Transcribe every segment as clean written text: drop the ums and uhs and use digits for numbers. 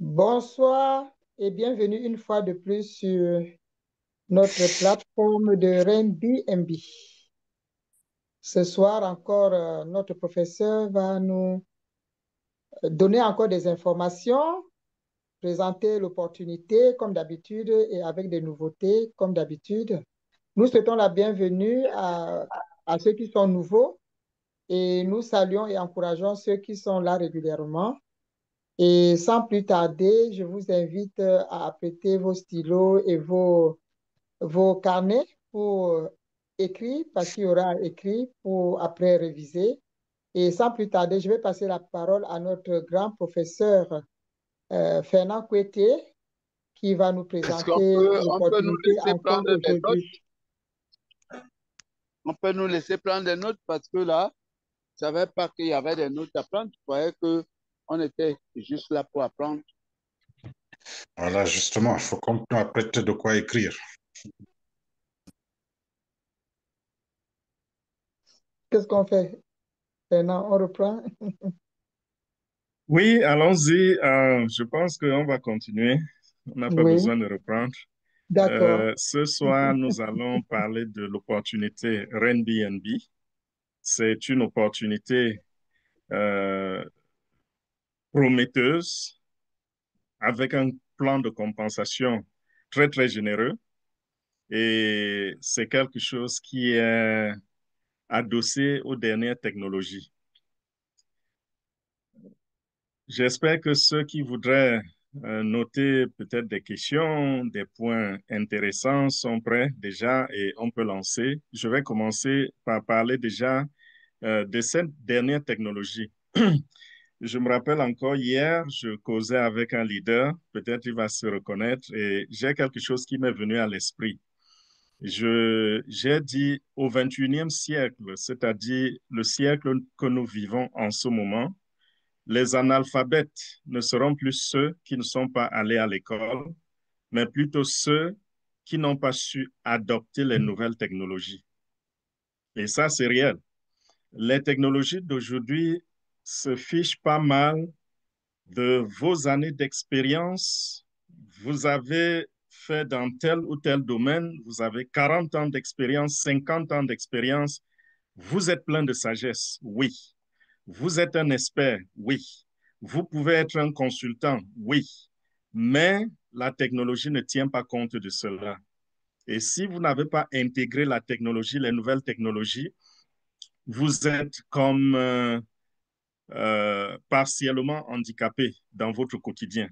Bonsoir et bienvenue une fois de plus sur notre plateforme de Airbnb. Ce soir encore, notre professeur va nous donner encore des informations, présenter l'opportunité comme d'habitude et avec des nouveautés comme d'habitude. Nous souhaitons la bienvenue à ceux qui sont nouveaux et nous saluons et encourageons ceux qui sont là régulièrement. Et sans plus tarder, je vous invite à apprêter vos stylos et vos carnets pour écrire, parce qu'il y aura écrit pour après réviser. Et sans plus tarder, je vais passer la parole à notre grand professeur Fernand Coueté, qui va nous Est-ce qu'on présenter on peut nous l'opportunité laisser encore prendre des notes? aujourd'hui. On peut nous laisser prendre des notes parce que là, je ne savais pas qu'il y avait des notes à prendre. Je croyais qu'on était juste là pour apprendre. Voilà, justement, il faut qu'on apprête de quoi écrire. Qu'est-ce qu'on fait, Fernand? On reprend? Oui, allons-y. Je pense qu'on va continuer. On n'a pas Oui, besoin de reprendre. d'accord. Ce soir, nous allons parler de l'opportunité Airbnb. C'est une opportunité euh, prometteuse avec un plan de compensation très, très généreux. Et c'est quelque chose qui est adossé aux dernières technologies. J'espère que ceux qui voudraient noter peut-être des questions, des points intéressants sont prêts déjà et on peut lancer. Je vais commencer par parler déjà de cette dernière technologie. Je me rappelle encore hier, je causais avec un leader, peut-être il va se reconnaître, et j'ai quelque chose qui m'est venu à l'esprit. J'ai dit au 21e siècle, c'est-à-dire le siècle que nous vivons en ce moment, les analphabètes ne seront plus ceux qui ne sont pas allés à l'école, mais plutôt ceux qui n'ont pas su adopter les nouvelles technologies. Et ça, c'est réel. Les technologies d'aujourd'hui se fichent pas mal de vos années d'expérience. Vous avez fait dans tel ou tel domaine, vous avez 40 ans d'expérience, 50 ans d'expérience. Vous êtes plein de sagesse, oui. Vous êtes un expert, oui. Vous pouvez être un consultant, oui. Mais la technologie ne tient pas compte de cela. Et si vous n'avez pas intégré la technologie, les nouvelles technologies, vous êtes comme partiellement handicapé dans votre quotidien.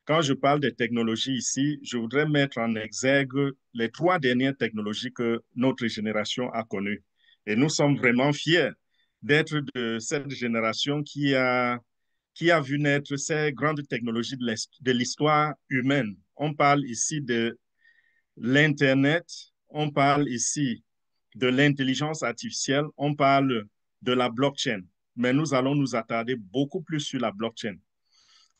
Quand je parle des technologies ici, je voudrais mettre en exergue les 3 dernières technologies que notre génération a connues. Et nous sommes vraiment fiers d'être de cette génération qui a vu naître ces grandes technologies de l'histoire humaine. On parle ici de l'Internet, on parle ici de l'intelligence artificielle, on parle de la blockchain. Mais nous allons nous attarder beaucoup plus sur la blockchain.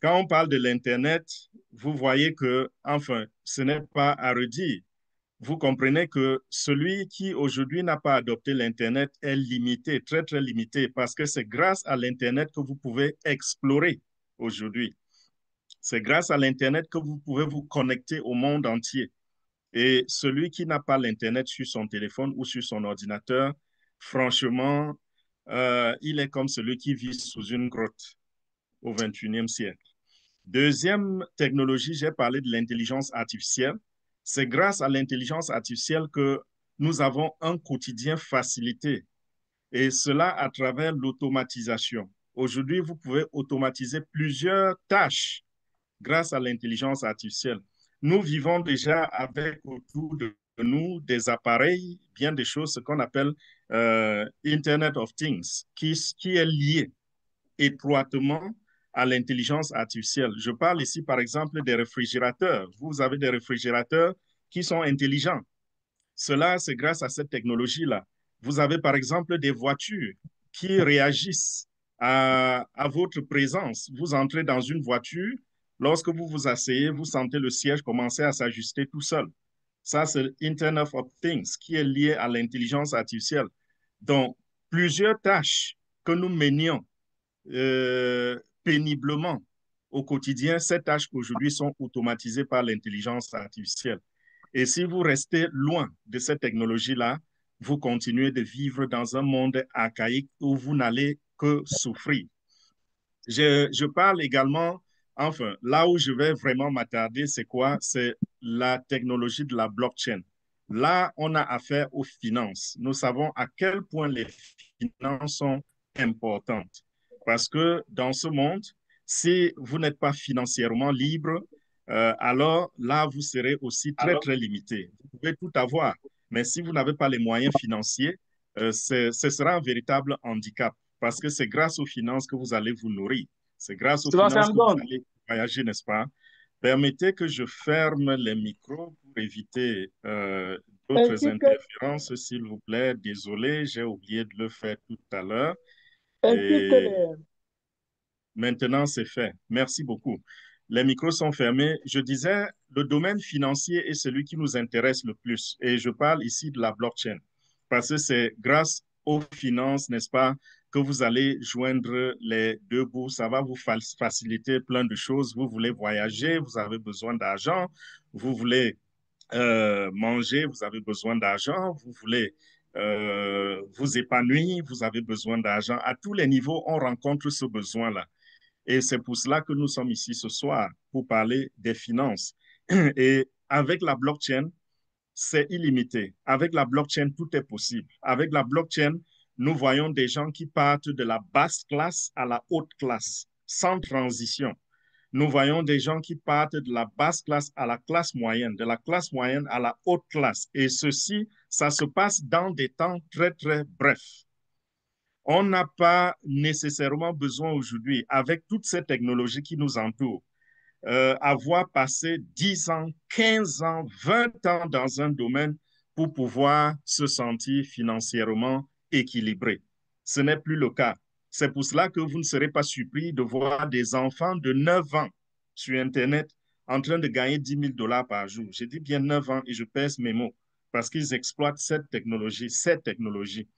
Quand on parle de l'Internet, vous voyez que, enfin, ce n'est pas à redire. Vous comprenez que celui qui aujourd'hui n'a pas adopté l'Internet est limité, très, très limité, parce que c'est grâce à l'Internet que vous pouvez explorer aujourd'hui. C'est grâce à l'Internet que vous pouvez vous connecter au monde entier. Et celui qui n'a pas l'Internet sur son téléphone ou sur son ordinateur, franchement, il est comme celui qui vit sous une grotte au 21e siècle. Deuxième technologie, j'ai parlé de l'intelligence artificielle. C'est grâce à l'intelligence artificielle que nous avons un quotidien facilité, et cela à travers l'automatisation. Aujourd'hui, vous pouvez automatiser plusieurs tâches grâce à l'intelligence artificielle. Nous vivons déjà avec autour de nous des appareils, bien des choses, ce qu'on appelle Internet of Things, qui est lié étroitement à l'intelligence artificielle. Je parle ici, par exemple, des réfrigérateurs. Vous avez des réfrigérateurs qui sont intelligents. Cela, c'est grâce à cette technologie-là. Vous avez, par exemple, des voitures qui réagissent à votre présence. Vous entrez dans une voiture, lorsque vous vous asseyez, vous sentez le siège commencer à s'ajuster tout seul. Ça, c'est l'Internet of Things qui est lié à l'intelligence artificielle. Donc, plusieurs tâches que nous menions péniblement au quotidien, ces tâches aujourd'hui sont automatisées par l'intelligence artificielle. Et si vous restez loin de cette technologie-là, vous continuez de vivre dans un monde archaïque où vous n'allez que souffrir. Je parle également, enfin, là où je vais vraiment m'attarder, c'est quoi? C'est la technologie de la blockchain. Là, on a affaire aux finances. Nous savons à quel point les finances sont importantes. Parce que dans ce monde, si vous n'êtes pas financièrement libre, alors là, vous serez aussi très, très limité. Vous pouvez tout avoir, mais si vous n'avez pas les moyens financiers, ce sera un véritable handicap parce que c'est grâce aux finances que vous allez vous nourrir. C'est grâce aux finances que vous allez voyager, n'est-ce pas? Permettez que je ferme les micros pour éviter d'autres Ainsi que, interférences, s'il vous plaît. Désolé, j'ai oublié de le faire tout à l'heure. ainsi que Et maintenant, c'est fait. Merci beaucoup. Les micros sont fermés. Je disais, le domaine financier est celui qui nous intéresse le plus. Et je parle ici de la blockchain. Parce que c'est grâce aux finances, n'est-ce pas, que vous allez joindre les deux bouts. Ça va vous faciliter plein de choses. Vous voulez voyager, vous avez besoin d'argent. Vous voulez manger, vous avez besoin d'argent. Vous voulez vous épanouir, vous avez besoin d'argent. À tous les niveaux, on rencontre ce besoin-là. Et c'est pour cela que nous sommes ici ce soir, pour parler des finances. Et avec la blockchain, c'est illimité. Avec la blockchain, tout est possible. Avec la blockchain, nous voyons des gens qui partent de la basse classe à la haute classe, sans transition. Nous voyons des gens qui partent de la basse classe à la classe moyenne, de la classe moyenne à la haute classe. Et ceci, ça se passe dans des temps très, très brefs. On n'a pas nécessairement besoin aujourd'hui, avec toutes ces technologies qui nous entourent, avoir passé 10 ans, 15 ans, 20 ans dans un domaine pour pouvoir se sentir financièrement équilibré. Ce n'est plus le cas. C'est pour cela que vous ne serez pas surpris de voir des enfants de 9 ans sur Internet en train de gagner 10 000 dollars par jour. J'ai dit bien 9 ans et je pèse mes mots parce qu'ils exploitent cette technologie, cette technologie.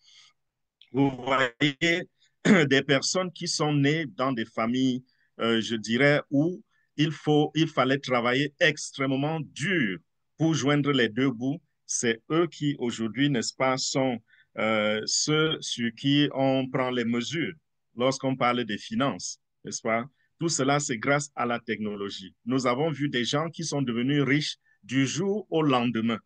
Vous voyez des personnes qui sont nées dans des familles, je dirais, où il fallait travailler extrêmement dur pour joindre les deux bouts. C'est eux qui, aujourd'hui, n'est-ce pas, sont ceux sur qui on prend les mesures lorsqu'on parle des finances, n'est-ce pas? Tout cela, c'est grâce à la technologie. Nous avons vu des gens qui sont devenus riches du jour au lendemain.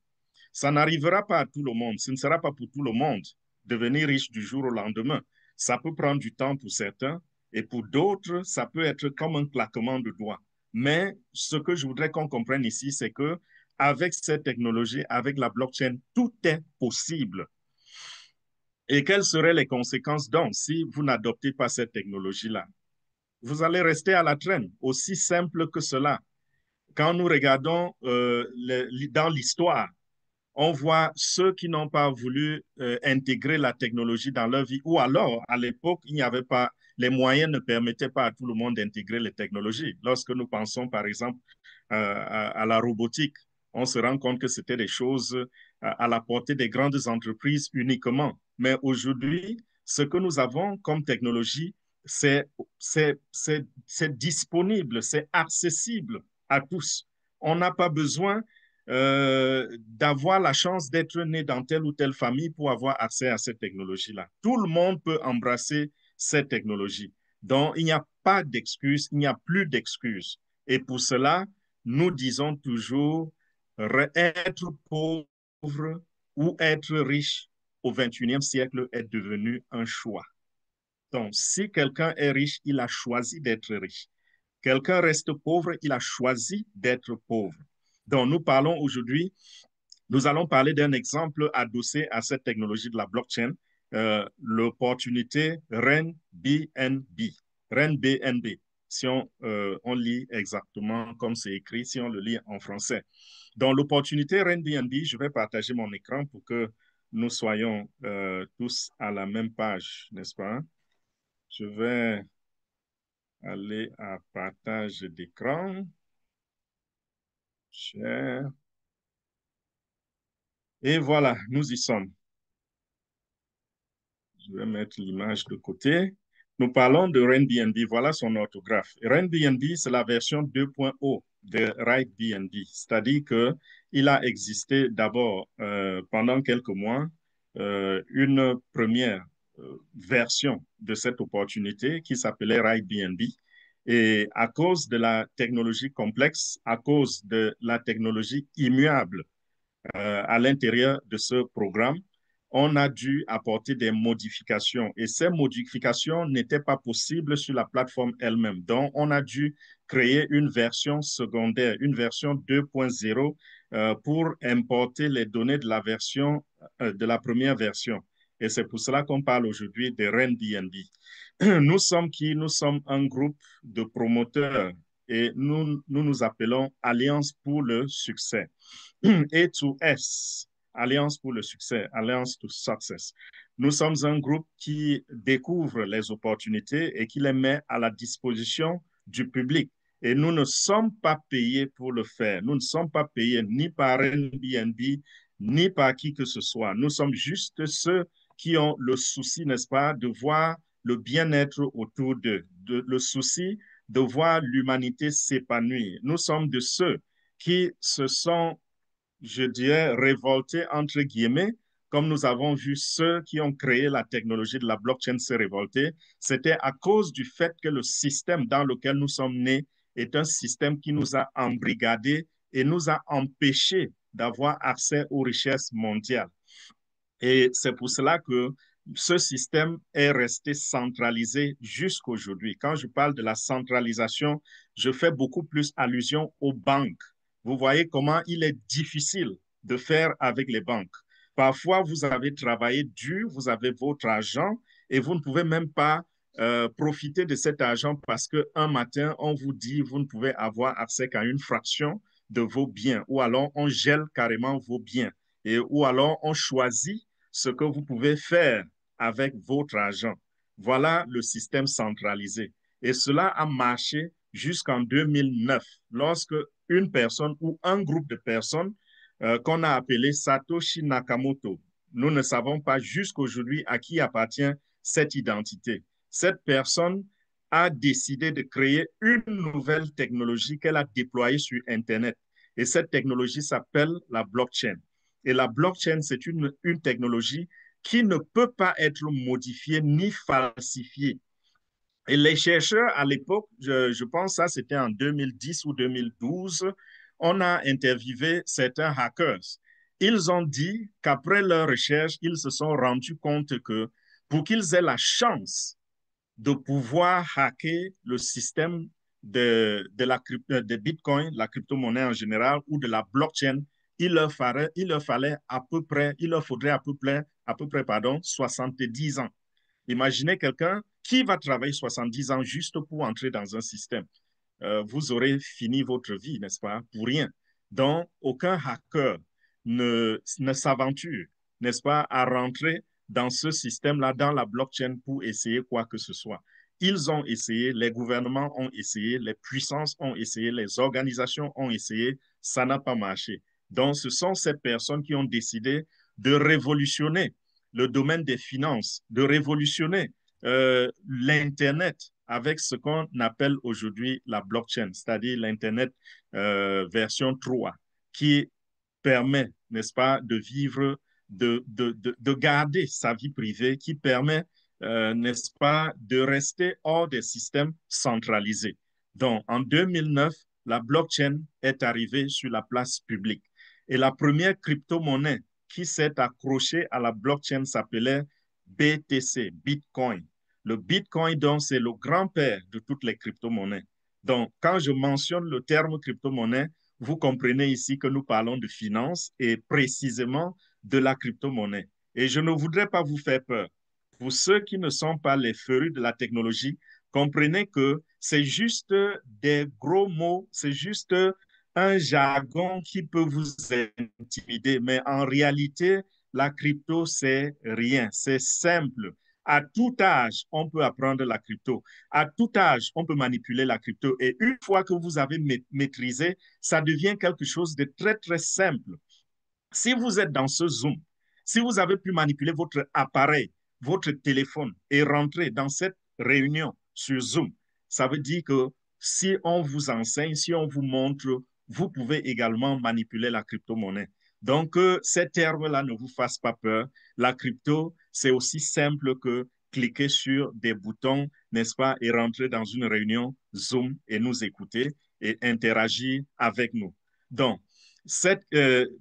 Ça n'arrivera pas à tout le monde. Ce ne sera pas pour tout le monde devenir riche du jour au lendemain. Ça peut prendre du temps pour certains et pour d'autres, ça peut être comme un claquement de doigts. Mais ce que je voudrais qu'on comprenne ici, c'est que avec cette technologie, avec la blockchain, tout est possible. Et quelles seraient les conséquences donc si vous n'adoptez pas cette technologie-là? Vous allez rester à la traîne, aussi simple que cela. Quand nous regardons dans l'histoire, on voit ceux qui n'ont pas voulu intégrer la technologie dans leur vie, ou alors, à l'époque, il n'y avait pas, les moyens ne permettaient pas à tout le monde d'intégrer les technologies. Lorsque nous pensons, par exemple, à la robotique, on se rend compte que c'était des choses à la portée des grandes entreprises uniquement. Mais aujourd'hui, ce que nous avons comme technologie, c'est disponible, c'est accessible à tous. On n'a pas besoin d'avoir la chance d'être né dans telle ou telle famille pour avoir accès à cette technologie-là. Tout le monde peut embrasser cette technologie. Donc, il n'y a pas d'excuses, il n'y a plus d'excuses. Et pour cela, nous disons toujours être pauvre ou être riche au 21e siècle est devenu un choix. Donc, si quelqu'un est riche, il a choisi d'être riche. Quelqu'un reste pauvre, il a choisi d'être pauvre. Donc, nous allons parler d'un exemple adossé à cette technologie de la blockchain, l'opportunité RENBNB. RENBNB, si on lit exactement comme c'est écrit, si on le lit en français. Donc, l'opportunité RENBNB, je vais partager mon écran pour que nous soyons tous à la même page, n'est-ce pas? Je vais aller à partage d'écran. Share. Et voilà, nous y sommes. Je vais mettre l'image de côté. Nous parlons de Airbnb, voilà son orthographe. Airbnb, c'est la version 2.0 de Airbnb, c'est-à-dire qu'il a existé d'abord pendant quelques mois une première version de cette opportunité qui s'appelait Airbnb. Et à cause de la technologie complexe, à cause de la technologie immuable à l'intérieur de ce programme, on a dû apporter des modifications et ces modifications n'étaient pas possibles sur la plateforme elle-même. Donc, on a dû créer une version secondaire, une version 2.0 pour importer les données de la version, de la première version. Et c'est pour cela qu'on parle aujourd'hui de Airbnb. Nous sommes qui? Nous sommes un groupe de promoteurs et nous appelons Alliance pour le succès. A2S, Alliance pour le succès, Alliance to Success. Nous sommes un groupe qui découvre les opportunités et qui les met à la disposition du public. Et nous ne sommes pas payés pour le faire. Nous ne sommes pas payés ni par Airbnb, ni par qui que ce soit. Nous sommes juste ceux qui ont le souci, n'est-ce pas, de voir le bien-être autour d'eux, le souci de voir l'humanité s'épanouir. Nous sommes de ceux qui se sont, je dirais, révoltés, entre guillemets, comme nous avons vu ceux qui ont créé la technologie de la blockchain se révolter. C'était à cause du fait que le système dans lequel nous sommes nés est un système qui nous a embrigadés et nous a empêchés d'avoir accès aux richesses mondiales. Et c'est pour cela que ce système est resté centralisé jusqu'à aujourd'hui. Quand je parle de la centralisation, je fais beaucoup plus allusion aux banques. Vous voyez comment il est difficile de faire avec les banques. Parfois, vous avez travaillé dur, vous avez votre argent et vous ne pouvez même pas profiter de cet argent parce qu'un matin, on vous dit vous ne pouvez avoir accès qu'à une fraction de vos biens ou alors on gèle carrément vos biens ou alors on choisit ce que vous pouvez faire avec votre argent. Voilà le système centralisé. Et cela a marché jusqu'en 2009, lorsque une personne ou un groupe de personnes qu'on a appelé Satoshi Nakamoto, nous ne savons pas jusqu'aujourd'hui à qui appartient cette identité. Cette personne a décidé de créer une nouvelle technologie qu'elle a déployée sur Internet. Et cette technologie s'appelle la blockchain. Et la blockchain, c'est une technologie qui ne peut pas être modifiée ni falsifiée. Et les chercheurs, à l'époque, je pense que ça, c'était en 2010 ou 2012, on a interviewé certains hackers. Ils ont dit qu'après leur recherche, ils se sont rendus compte que pour qu'ils aient la chance de pouvoir hacker le système de Bitcoin, la crypto-monnaie en général, ou de la blockchain, il leur faudrait à peu près 70 ans. Imaginez quelqu'un qui va travailler 70 ans juste pour entrer dans un système. Vous aurez fini votre vie, n'est-ce pas, pour rien. Donc, aucun hacker ne s'aventure, n'est-ce pas, à rentrer dans ce système-là, dans la blockchain pour essayer quoi que ce soit. Ils ont essayé, les gouvernements ont essayé, les puissances ont essayé, les organisations ont essayé, ça n'a pas marché. Donc, ce sont ces personnes qui ont décidé de révolutionner le domaine des finances, de révolutionner l'Internet avec ce qu'on appelle aujourd'hui la blockchain, c'est-à-dire l'Internet version 3, qui permet, n'est-ce pas, de vivre, de garder sa vie privée, qui permet, n'est-ce pas, de rester hors des systèmes centralisés. Donc, en 2009, la blockchain est arrivée sur la place publique. Et la première crypto-monnaie qui s'est accrochée à la blockchain s'appelait BTC, Bitcoin. Le Bitcoin, donc, c'est le grand-père de toutes les crypto-monnaies. Donc, quand je mentionne le terme crypto-monnaie, vous comprenez ici que nous parlons de finance et précisément de la crypto-monnaie. Et je ne voudrais pas vous faire peur. Pour ceux qui ne sont pas les férus de la technologie, comprenez que c'est juste des gros mots, c'est juste un jargon qui peut vous intimider, mais en réalité, la crypto, c'est rien, c'est simple. À tout âge, on peut apprendre la crypto. À tout âge, on peut manipuler la crypto. Et une fois que vous avez maîtrisé, ça devient quelque chose de très, très simple. Si vous êtes dans ce Zoom, si vous avez pu manipuler votre appareil, votre téléphone et rentrer dans cette réunion sur Zoom. Ça veut dire que si on vous enseigne, si on vous montre, vous pouvez également manipuler la crypto-monnaie. Donc, ces termes-là ne vous fassent pas peur. La crypto, c'est aussi simple que cliquer sur des boutons, n'est-ce pas, et rentrer dans une réunion Zoom et nous écouter et interagir avec nous. Donc,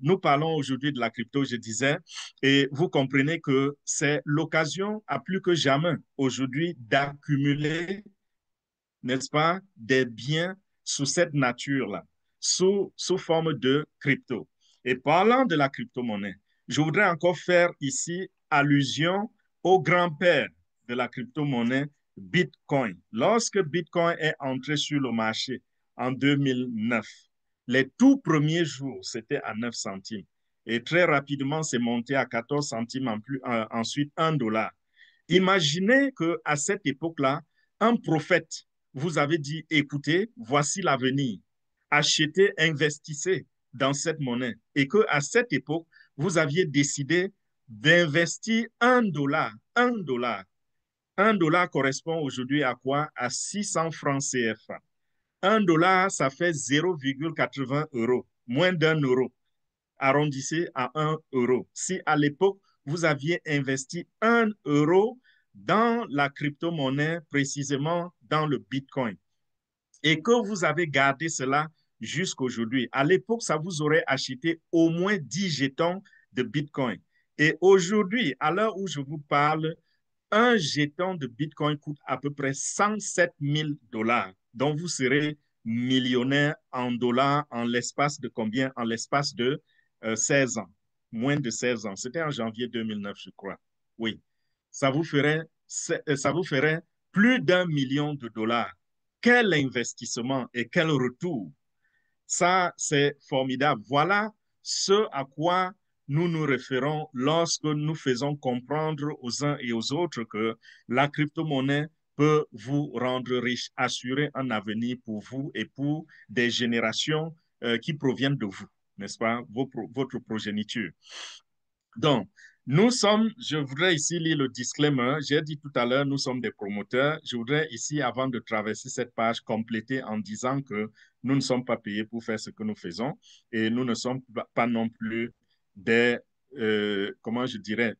nous parlons aujourd'hui de la crypto, je disais, et vous comprenez que c'est l'occasion à plus que jamais aujourd'hui d'accumuler, n'est-ce pas, des biens sous cette nature-là, sous forme de crypto. Et parlant de la crypto-monnaie, je voudrais encore faire ici allusion au grand-père de la crypto-monnaie, Bitcoin. Lorsque Bitcoin est entré sur le marché en 2009, les tout premiers jours, c'était à 9 centimes. Et très rapidement, c'est monté à 14 centimes, ensuite $1. Imaginez qu'à cette époque-là, un prophète vous avait dit, écoutez, voici l'avenir. Achetez, investissez dans cette monnaie. Et qu'à cette époque, vous aviez décidé d'investir $1. $1. $1 correspond aujourd'hui à quoi? À 600 francs CFA. $1, ça fait 0,80 €, moins d'1 €. Arrondissez à 1 €. Si à l'époque, vous aviez investi 1 € dans la crypto-monnaie, précisément dans le Bitcoin, et que vous avez gardé cela jusqu'aujourd'hui, à l'époque, ça vous aurait acheté au moins 10 jetons de Bitcoin. Et aujourd'hui, à l'heure où je vous parle, un jeton de Bitcoin coûte à peu près 107 000 $. Donc, vous serez millionnaire en dollars en l'espace de combien? En l'espace de 16 ans. Moins de 16 ans. C'était en janvier 2009, je crois. Oui. Ça vous ferait plus d'1 million de dollars. Quel investissement et quel retour! Ça, c'est formidable. Voilà ce à quoi nous nous référons lorsque nous faisons comprendre aux uns et aux autres que la crypto-monnaie peut vous rendre riche, assurer un avenir pour vous et pour des générations qui proviennent de vous, n'est-ce pas, votre progéniture. Donc, je voudrais ici lire le disclaimer. J'ai dit tout à l'heure, nous sommes des promoteurs. Je voudrais ici, avant de traverser cette page, compléter en disant que nous ne sommes pas payés pour faire ce que nous faisons et nous ne sommes pas non plus des, comment je dirais,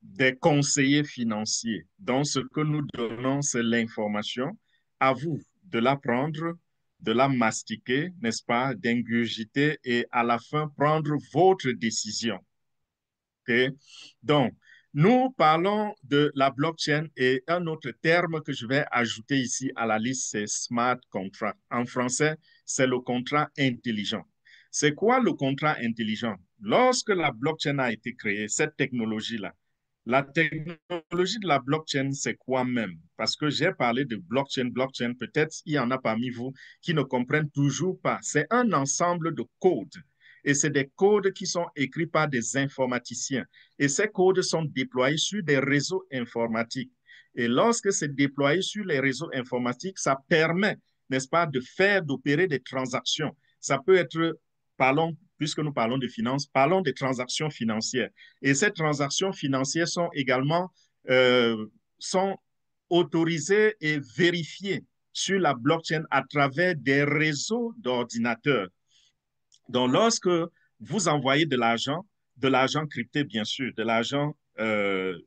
des conseillers financiers. Donc, ce que nous donnons, c'est l'information. À vous de la prendre, de la mastiquer, n'est-ce pas, d'ingurgiter et à la fin, prendre votre décision. Okay? Donc, nous parlons de la blockchain et un autre terme que je vais ajouter ici à la liste, c'est smart contract. En français, c'est le contrat intelligent. C'est quoi le contrat intelligent? Lorsque la blockchain a été créée, cette technologie-là, la technologie de la blockchain, c'est quoi même? Parce que j'ai parlé de blockchain, peut-être il y en a parmi vous qui ne comprennent toujours pas. C'est un ensemble de codes. Et c'est des codes qui sont écrits par des informaticiens. Et ces codes sont déployés sur des réseaux informatiques. Et lorsque c'est déployé sur les réseaux informatiques, ça permet, n'est-ce pas, d'opérer des transactions. Ça peut être, puisque nous parlons de finances, parlons des transactions financières. Et ces transactions financières sont également sont autorisées et vérifiées sur la blockchain à travers des réseaux d'ordinateurs. Donc, lorsque vous envoyez de l'argent crypté, bien sûr, de l'argent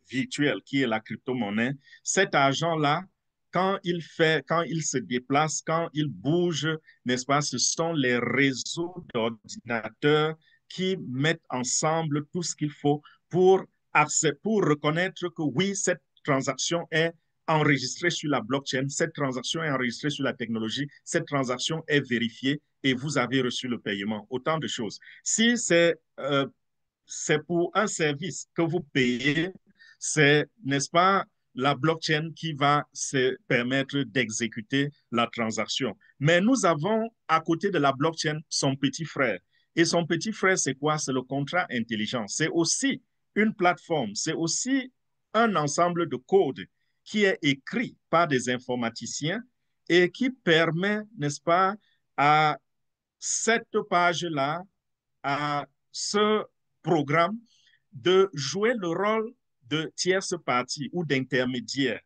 virtuel qui est la crypto-monnaie, cet argent-là, quand il se déplace, quand il bouge, n'est-ce pas, ce sont les réseaux d'ordinateurs qui mettent ensemble tout ce qu'il faut pour reconnaître que oui, cette transaction est enregistrée sur la blockchain, cette transaction est enregistrée sur la technologie, cette transaction est vérifiée et vous avez reçu le paiement. Autant de choses. Si c'est pour un service que vous payez, c'est, n'est-ce pas, la blockchain qui va se permettre d'exécuter la transaction. Mais nous avons, à côté de la blockchain, son petit frère. Et son petit frère, c'est quoi? C'est le contrat intelligent. C'est aussi une plateforme, c'est aussi un ensemble de codes qui est écrit par des informaticiens et qui permet, n'est-ce pas, à cette page-là, à ce programme, de jouer le rôle de tierce partie ou d'intermédiaire.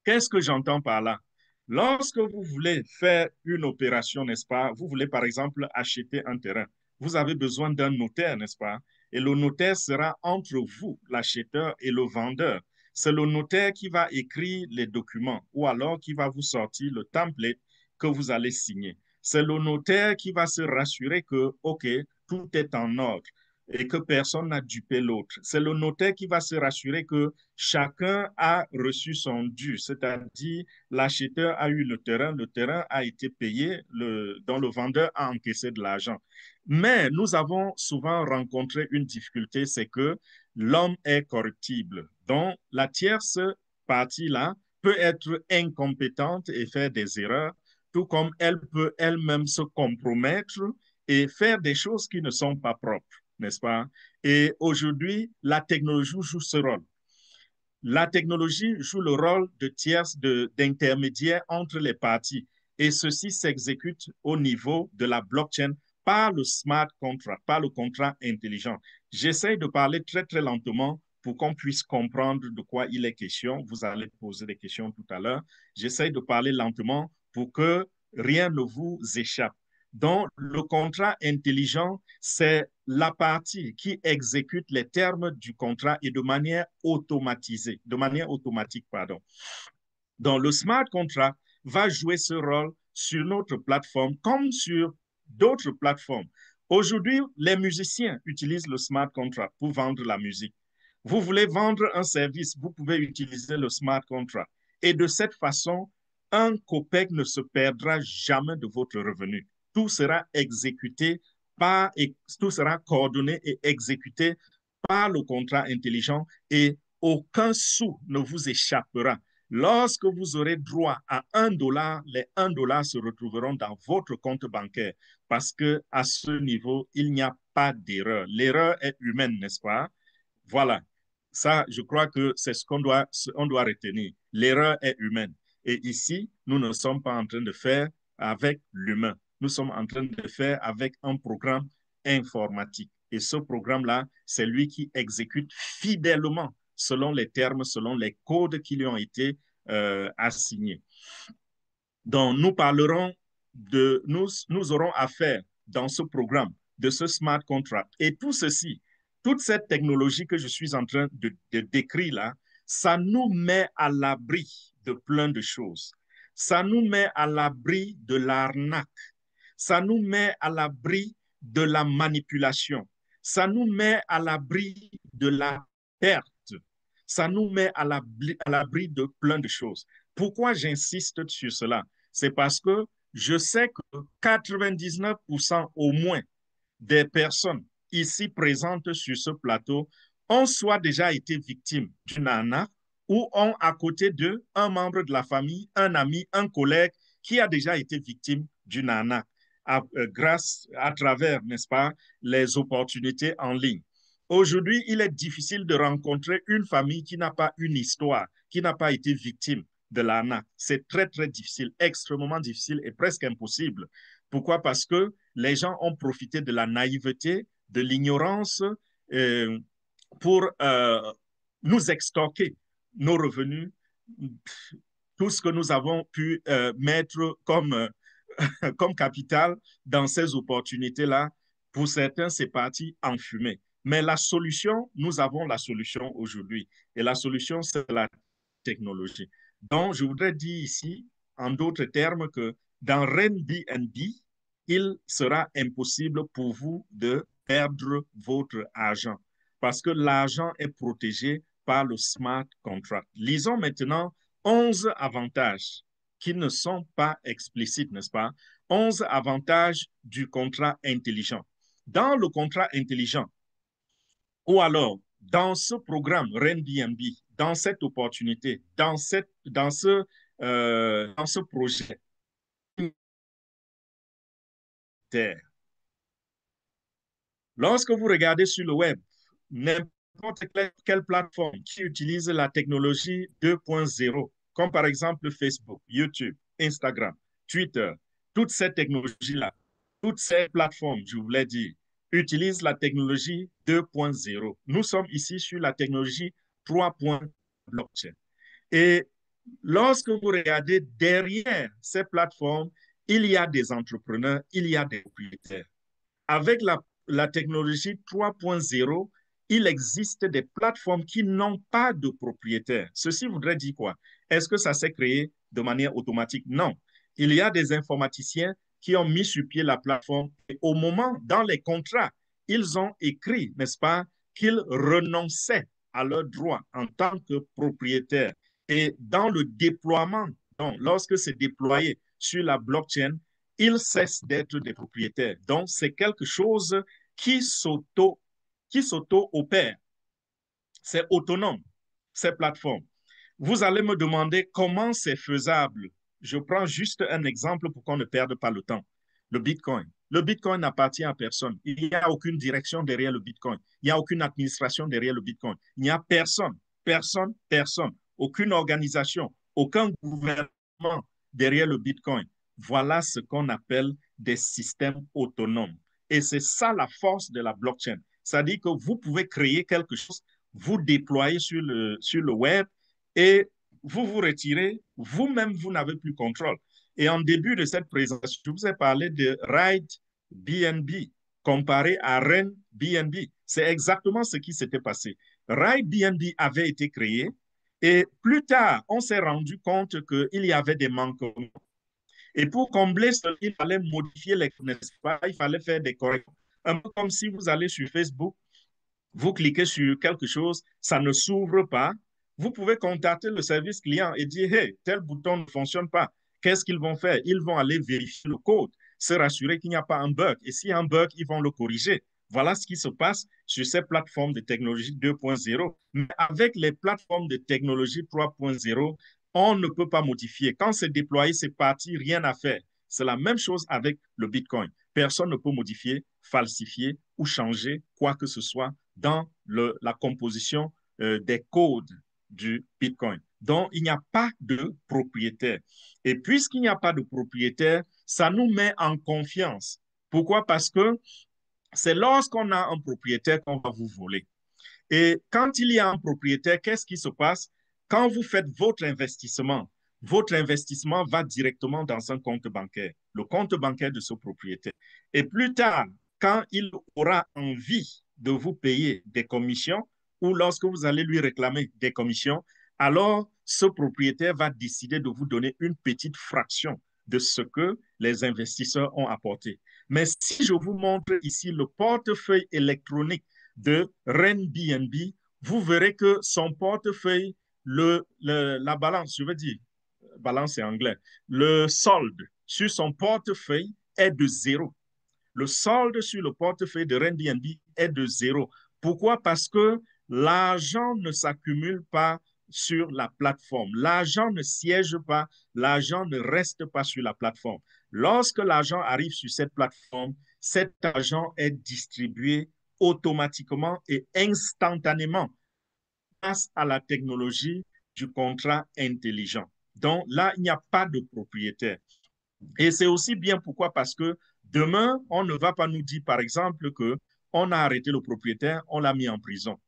Qu'est-ce que j'entends par là? Lorsque vous voulez faire une opération, n'est-ce pas? Vous voulez par exemple acheter un terrain. Vous avez besoin d'un notaire, n'est-ce pas? Et le notaire sera entre vous, l'acheteur et le vendeur. C'est le notaire qui va écrire les documents ou alors qui va vous sortir le template que vous allez signer. C'est le notaire qui va se rassurer que, OK, tout est en ordre et que personne n'a dupé l'autre. C'est le notaire qui va se rassurer que chacun a reçu son dû, c'est-à-dire l'acheteur a eu le terrain a été payé, dont le vendeur a encaissé de l'argent. Mais nous avons souvent rencontré une difficulté, c'est que l'homme est corruptible. Donc, la tierce partie-là peut être incompétente et faire des erreurs, tout comme elle peut elle-même se compromettre et faire des choses qui ne sont pas propres, n'est-ce pas? Et aujourd'hui, la technologie joue ce rôle. La technologie joue le rôle de tierce, d'intermédiaire entre les parties. Et ceci s'exécute au niveau de la blockchain par le smart contract, par le contrat intelligent. J'essaie de parler très, très lentement pour qu'on puisse comprendre de quoi il est question. Vous allez poser des questions tout à l'heure. J'essaie de parler lentement pour que rien ne vous échappe. Donc, le contrat intelligent, c'est la partie qui exécute les termes du contrat et de manière automatisée, de manière automatique, pardon. Donc, le smart contract va jouer ce rôle sur notre plateforme comme sur d'autres plateformes. Aujourd'hui, les musiciens utilisent le smart contract pour vendre la musique. Vous voulez vendre un service, vous pouvez utiliser le smart contract. Et de cette façon, un copec ne se perdra jamais de votre revenu. Tout sera exécuté et tout sera coordonné et exécuté par le contrat intelligent et aucun sou ne vous échappera. Lorsque vous aurez droit à $1, les $1 se retrouveront dans votre compte bancaire parce qu'à ce niveau, il n'y a pas d'erreur. L'erreur est humaine, n'est-ce pas? Voilà. Ça, je crois que c'est ce qu'on doit retenir. L'erreur est humaine. Et ici, nous ne sommes pas en train de faire avec l'humain. Nous sommes en train de faire avec un programme informatique. Et ce programme-là, c'est lui qui exécute fidèlement selon les termes, selon les codes qui lui ont été assignés. Donc, nous aurons affaire dans ce programme de ce smart contract. Et tout ceci, toute cette technologie que je suis en train de décrire là, ça nous met à l'abri de plein de choses. Ça nous met à l'abri de l'arnaque. Ça nous met à l'abri de la manipulation. Ça nous met à l'abri de la perte. Ça nous met à l'abri de plein de choses. Pourquoi j'insiste sur cela? C'est parce que je sais que 99% au moins des personnes ici présentes sur ce plateau ont soit déjà été victimes d'une arnaque ou ont à côté d'eux un membre de la famille, un ami, un collègue qui a déjà été victime d'une arnaque grâce à travers, n'est-ce pas, les opportunités en ligne. Aujourd'hui, il est difficile de rencontrer une famille qui n'a pas une histoire, qui n'a pas été victime de l'arnaque. C'est très, très difficile, extrêmement difficile et presque impossible. Pourquoi? Parce que les gens ont profité de la naïveté, de l'ignorance pour nous extorquer nos revenus, tout ce que nous avons pu mettre comme capital dans ces opportunités-là. Pour certains, c'est parti en fumée. Mais la solution, nous avons la solution aujourd'hui. Et la solution, c'est la technologie. Donc, je voudrais dire ici, en d'autres termes, que dans RenBNB, il sera impossible pour vous de perdre votre argent parce que l'argent est protégé par le smart contract. Lisons maintenant 11 avantages qui ne sont pas explicites, n'est-ce pas? 11 avantages du contrat intelligent. Dans le contrat intelligent, ou alors dans ce programme RenBNB, dans cette opportunité, dans ce projet, lorsque vous regardez sur le web, n'importe quelle plateforme qui utilise la technologie 2.0, comme par exemple Facebook, YouTube, Instagram, Twitter, toutes ces technologies-là, toutes ces plateformes, je voulais dire, utilisent la technologie 2.0. Nous sommes ici sur la technologie 3.0 blockchain. Et lorsque vous regardez derrière ces plateformes, il y a des entrepreneurs, il y a des propriétaires. Avec la technologie 3.0, il existe des plateformes qui n'ont pas de propriétaires. Ceci voudrait dire quoi? Est-ce que ça s'est créé de manière automatique? Non. Il y a des informaticiens qui ont mis sur pied la plateforme et au moment, dans les contrats, ils ont écrit, n'est-ce pas, qu'ils renonçaient à leurs droits en tant que propriétaires. Et dans le déploiement, donc, lorsque c'est déployé sur la blockchain, ils cessent d'être des propriétaires. Donc, c'est quelque chose qui s'auto-opère. C'est autonome, ces plateformes. Vous allez me demander comment c'est faisable. Je prends juste un exemple pour qu'on ne perde pas le temps. Le Bitcoin. Le Bitcoin n'appartient à personne. Il n'y a aucune direction derrière le Bitcoin. Il n'y a aucune administration derrière le Bitcoin. Il n'y a personne, personne, personne. Aucune organisation, aucun gouvernement derrière le Bitcoin. Voilà ce qu'on appelle des systèmes autonomes. Et c'est ça la force de la blockchain. C'est-à-dire que vous pouvez créer quelque chose, vous déployer sur le web et vous vous retirez, vous-même, vous n'avez plus contrôle. Et en début de cette présentation, je vous ai parlé de Ride BNB comparé à Ren BNB. C'est exactement ce qui s'était passé. Ride BNB avait été créé et plus tard, on s'est rendu compte qu'il y avait des manquements. Et pour combler cela, il fallait modifier les connaissances, il fallait faire des corrections. Un peu comme si vous allez sur Facebook, vous cliquez sur quelque chose, ça ne s'ouvre pas. Vous pouvez contacter le service client et dire, hey, tel bouton ne fonctionne pas. Qu'est-ce qu'ils vont faire? Ils vont aller vérifier le code, se rassurer qu'il n'y a pas un bug. Et s'il y a un bug, ils vont le corriger. Voilà ce qui se passe sur ces plateformes de technologie 2.0. Mais avec les plateformes de technologie 3.0, on ne peut pas modifier. Quand c'est déployé, c'est parti, rien à faire. C'est la même chose avec le Bitcoin. Personne ne peut modifier, falsifier ou changer quoi que ce soit dans la composition des codes du Bitcoin. Donc, il n'y a pas de propriétaire. Et puisqu'il n'y a pas de propriétaire, ça nous met en confiance. Pourquoi? Parce que c'est lorsqu'on a un propriétaire qu'on va vous voler. Et quand il y a un propriétaire, qu'est-ce qui se passe? Quand vous faites votre investissement va directement dans un compte bancaire, le compte bancaire de ce propriétaire. Et plus tard, quand il aura envie de vous payer des commissions ou lorsque vous allez lui réclamer des commissions, alors ce propriétaire va décider de vous donner une petite fraction de ce que les investisseurs ont apporté. Mais si je vous montre ici le portefeuille électronique de RenBNB, vous verrez que son portefeuille, la balance, je veux dire, balance c'est anglais, le solde sur son portefeuille est de zéro. Le solde sur le portefeuille de RenBNB est de zéro. Pourquoi? Parce que l'argent ne s'accumule pas sur la plateforme. L'argent ne siège pas, l'argent ne reste pas sur la plateforme. Lorsque l'argent arrive sur cette plateforme, cet argent est distribué automatiquement et instantanément grâce à la technologie du contrat intelligent. Donc là, il n'y a pas de propriétaire. Et c'est aussi bien pourquoi? Parce que demain, on ne va pas nous dire, par exemple, qu'on a arrêté le propriétaire, on l'a mis en prison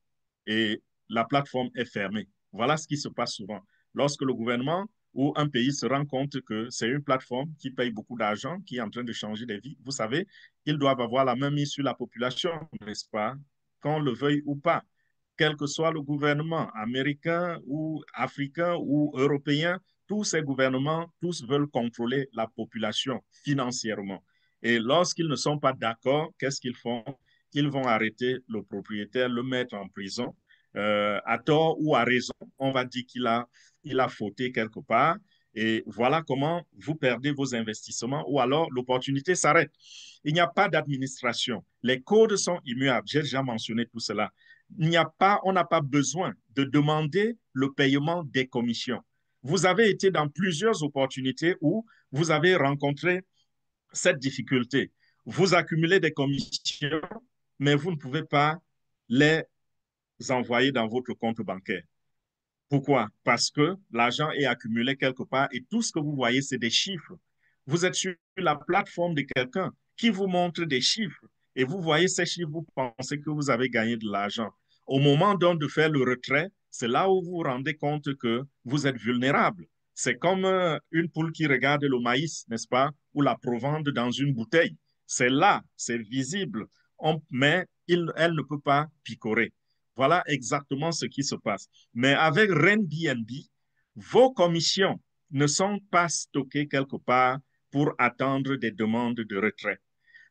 et la plateforme est fermée. Voilà ce qui se passe souvent. Lorsque le gouvernement ou un pays se rend compte que c'est une plateforme qui paye beaucoup d'argent, qui est en train de changer des vies, vous savez, ils doivent avoir la main mise sur la population, n'est-ce pas? Qu'on le veuille ou pas. Quel que soit le gouvernement américain ou africain ou européen, tous ces gouvernements, tous veulent contrôler la population financièrement. Et lorsqu'ils ne sont pas d'accord, qu'est-ce qu'ils font? Ils vont arrêter le propriétaire, le mettre en prison, à tort ou à raison. On va dire qu'il a fauté quelque part. Et voilà comment vous perdez vos investissements ou alors l'opportunité s'arrête. Il n'y a pas d'administration. Les codes sont immuables. J'ai déjà mentionné tout cela. On n'a pas besoin de demander le paiement des commissions. Vous avez été dans plusieurs opportunités où vous avez rencontré cette difficulté. Vous accumulez des commissions, mais vous ne pouvez pas les envoyer dans votre compte bancaire. Pourquoi? Parce que l'argent est accumulé quelque part et tout ce que vous voyez, c'est des chiffres. Vous êtes sur la plateforme de quelqu'un qui vous montre des chiffres et vous voyez ces chiffres, vous pensez que vous avez gagné de l'argent. Au moment donc de faire le retrait, c'est là où vous vous rendez compte que vous êtes vulnérable. C'est comme une poule qui regarde le maïs, n'est-ce pas, ou la provende dans une bouteille. C'est là, c'est visible, mais elle ne peut pas picorer. Voilà exactement ce qui se passe. Mais avec RenBNB, vos commissions ne sont pas stockées quelque part pour attendre des demandes de retrait.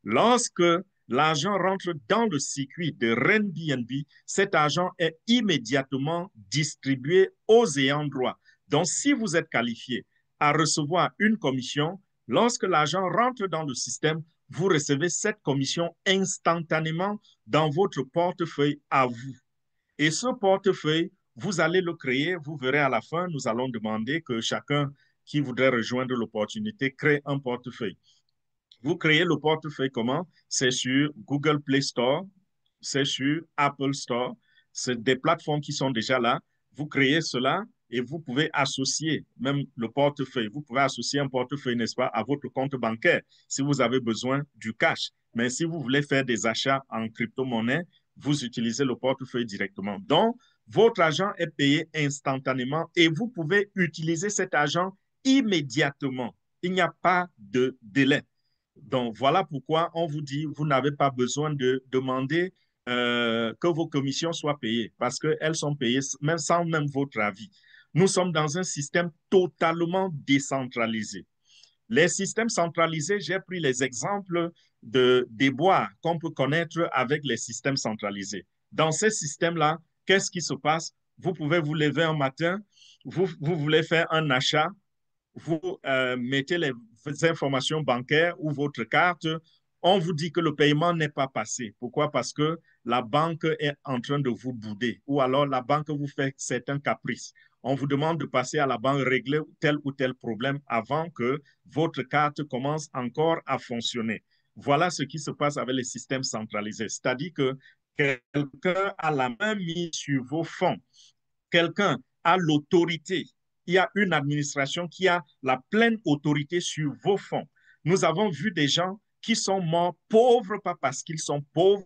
Lorsque l'argent rentre dans le circuit de RenBNB, cet argent est immédiatement distribué aux ayants droit. Donc, si vous êtes qualifié à recevoir une commission, lorsque l'argent rentre dans le système, vous recevez cette commission instantanément dans votre portefeuille à vous. Et ce portefeuille, vous allez le créer. Vous verrez à la fin, nous allons demander que chacun qui voudrait rejoindre l'opportunité crée un portefeuille. Vous créez le portefeuille comment? C'est sur Google Play Store, c'est sur Apple Store. C'est des plateformes qui sont déjà là. Vous créez cela et vous pouvez associer même le portefeuille. Vous pouvez associer un portefeuille, n'est-ce pas, à votre compte bancaire si vous avez besoin du cash. Mais si vous voulez faire des achats en crypto-monnaie, vous utilisez le portefeuille directement. Donc, votre argent est payé instantanément et vous pouvez utiliser cet argent immédiatement. Il n'y a pas de délai. Donc, voilà pourquoi on vous dit, vous n'avez pas besoin de demander que vos commissions soient payées, parce qu'elles sont payées même sans même votre avis. Nous sommes dans un système totalement décentralisé. Les systèmes centralisés, j'ai pris les exemples de déboires qu'on peut connaître avec les systèmes centralisés. Dans ces systèmes-là, qu'est-ce qui se passe? Vous pouvez vous lever un matin, vous voulez faire un achat, vous mettez les informations bancaires ou votre carte, on vous dit que le paiement n'est pas passé. Pourquoi? Parce que la banque est en train de vous bouder ou alors la banque vous fait certains caprices. On vous demande de passer à la banque régler tel ou tel problème avant que votre carte commence encore à fonctionner. Voilà ce qui se passe avec les systèmes centralisés. C'est-à-dire que quelqu'un a la main mise sur vos fonds. Quelqu'un a l'autorité. Il y a une administration qui a la pleine autorité sur vos fonds. Nous avons vu des gens qui sont morts pauvres, pas parce qu'ils sont pauvres,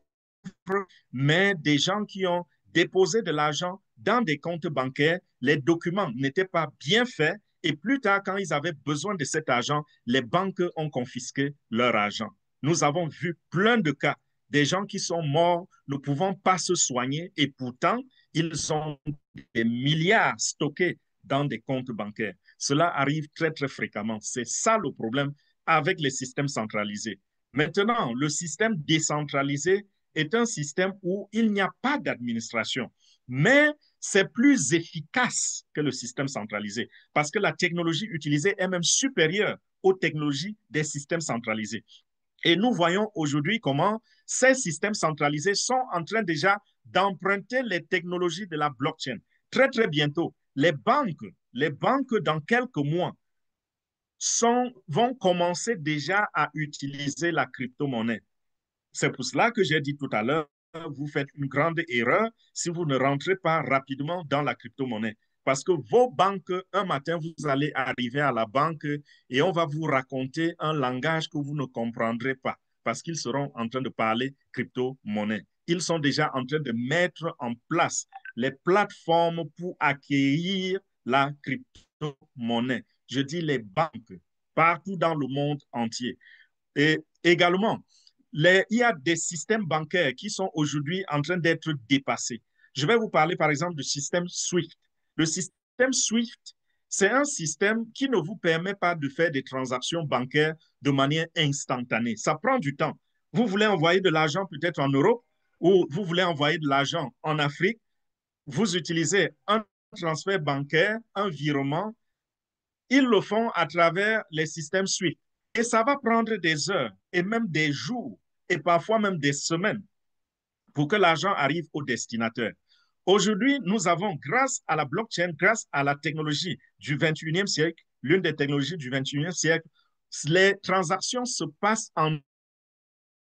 mais des gens qui ont déposé de l'argent dans des comptes bancaires. Les documents n'étaient pas bien faits et plus tard, quand ils avaient besoin de cet argent, les banques ont confisqué leur argent. Nous avons vu plein de cas, des gens qui sont morts ne pouvant pas se soigner et pourtant, ils ont des milliards stockés dans des comptes bancaires. Cela arrive très, très fréquemment. C'est ça le problème avec les systèmes centralisés. Maintenant, le système décentralisé est un système où il n'y a pas d'administration, mais c'est plus efficace que le système centralisé parce que la technologie utilisée est même supérieure aux technologies des systèmes centralisés. Et nous voyons aujourd'hui comment ces systèmes centralisés sont en train déjà d'emprunter les technologies de la blockchain. Très, très bientôt, les banques dans quelques mois vont commencer déjà à utiliser la crypto-monnaie. C'est pour cela que j'ai dit tout à l'heure, vous faites une grande erreur si vous ne rentrez pas rapidement dans la crypto-monnaie. Parce que vos banques, un matin, vous allez arriver à la banque et on va vous raconter un langage que vous ne comprendrez pas parce qu'ils seront en train de parler crypto-monnaie. Ils sont déjà en train de mettre en place les plateformes pour accueillir la crypto-monnaie. Je dis les banques partout dans le monde entier. Et également, il y a des systèmes bancaires qui sont aujourd'hui en train d'être dépassés. Je vais vous parler par exemple du système SWIFT. Le système SWIFT, c'est un système qui ne vous permet pas de faire des transactions bancaires de manière instantanée. Ça prend du temps. Vous voulez envoyer de l'argent peut-être en Europe ou vous voulez envoyer de l'argent en Afrique, vous utilisez un transfert bancaire, un virement. Ils le font à travers les systèmes SWIFT. Et ça va prendre des heures et même des jours et parfois même des semaines pour que l'argent arrive au destinataire. Aujourd'hui, nous avons, grâce à la blockchain, grâce à la technologie du 21e siècle, l'une des technologies du 21e siècle, les transactions se passent en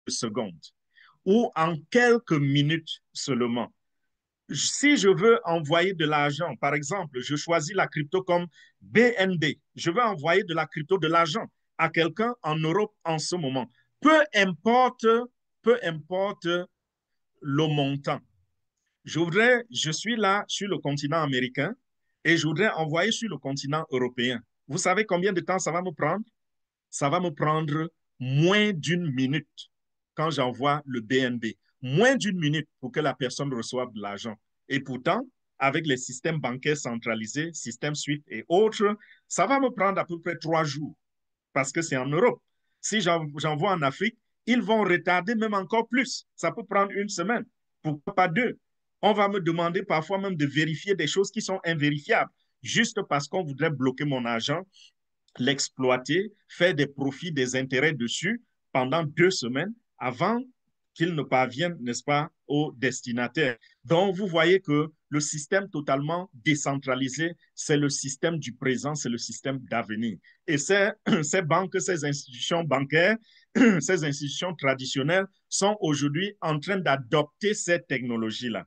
secondes ou en quelques minutes seulement. Si je veux envoyer de l'argent, par exemple, je choisis la crypto comme BNB, je veux envoyer de la crypto, de l'argent à quelqu'un en Europe en ce moment. Peu importe le montant, je suis là sur le continent américain et je voudrais envoyer sur le continent européen. Vous savez combien de temps ça va me prendre? Ça va me prendre moins d'une minute quand j'envoie le BNB. Moins d'une minute pour que la personne reçoive de l'argent. Et pourtant, avec les systèmes bancaires centralisés, système SWIFT et autres, ça va me prendre à peu près 3 jours parce que c'est en Europe. Si j'envoie en Afrique, ils vont retarder même encore plus. Ça peut prendre une semaine, pourquoi pas 2. On va me demander parfois même de vérifier des choses qui sont invérifiables, juste parce qu'on voudrait bloquer mon argent, l'exploiter, faire des profits, des intérêts dessus pendant 2 semaines avant qu'il ne parvienne, n'est-ce pas, au destinataire. Donc, vous voyez que le système totalement décentralisé, c'est le système du présent, c'est le système d'avenir. Et ces banques, ces institutions bancaires, ces institutions traditionnelles sont aujourd'hui en train d'adopter cette technologie-là.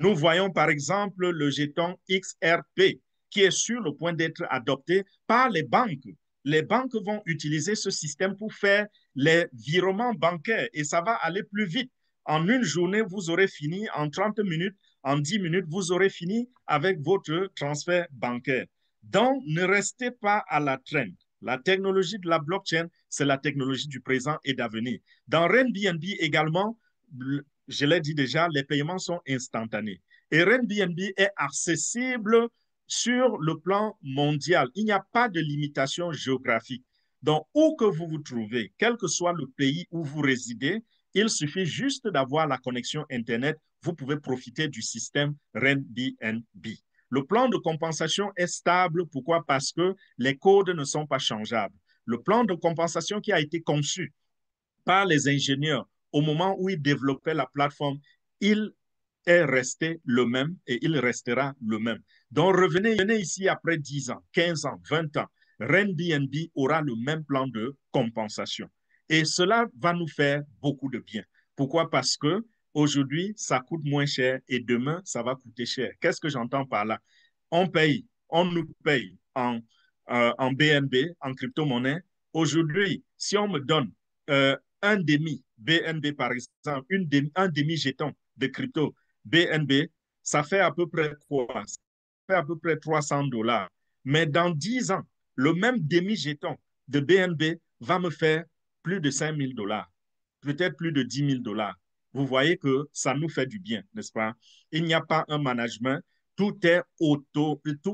Nous voyons par exemple le jeton XRP qui est sur le point d'être adopté par les banques. Les banques vont utiliser ce système pour faire les virements bancaires et ça va aller plus vite. En une journée, vous aurez fini, en 30 minutes, en 10 minutes, vous aurez fini avec votre transfert bancaire. Donc, ne restez pas à la traîne. La technologie de la blockchain, c'est la technologie du présent et d'avenir. Dans Airbnb également, je l'ai dit déjà, les paiements sont instantanés. Et Airbnb est accessible sur le plan mondial. Il n'y a pas de limitation géographique. Donc, où que vous vous trouvez, quel que soit le pays où vous résidez, il suffit juste d'avoir la connexion Internet. Vous pouvez profiter du système Airbnb. Le plan de compensation est stable. Pourquoi? Parce que les codes ne sont pas changeables. Le plan de compensation qui a été conçu par les ingénieurs au moment où ils développaient la plateforme, il est resté le même et il restera le même. Donc, revenez ici après 10 ans, 15 ans, 20 ans. Airbnb aura le même plan de compensation. Et cela va nous faire beaucoup de bien. Pourquoi? Parce que aujourd'hui, ça coûte moins cher et demain, ça va coûter cher. Qu'est-ce que j'entends par là? On nous paye en BNB, en crypto-monnaie. Aujourd'hui, si on me donne un demi BNB, par exemple, un demi-jeton de crypto BNB, ça fait à peu près quoi? Ça fait à peu près $300. Mais dans 10 ans, le même demi-jeton de BNB va me faire plus de $5,000, peut-être plus de $10,000. Vous voyez que ça nous fait du bien, n'est-ce pas? Il n'y a pas un management, tout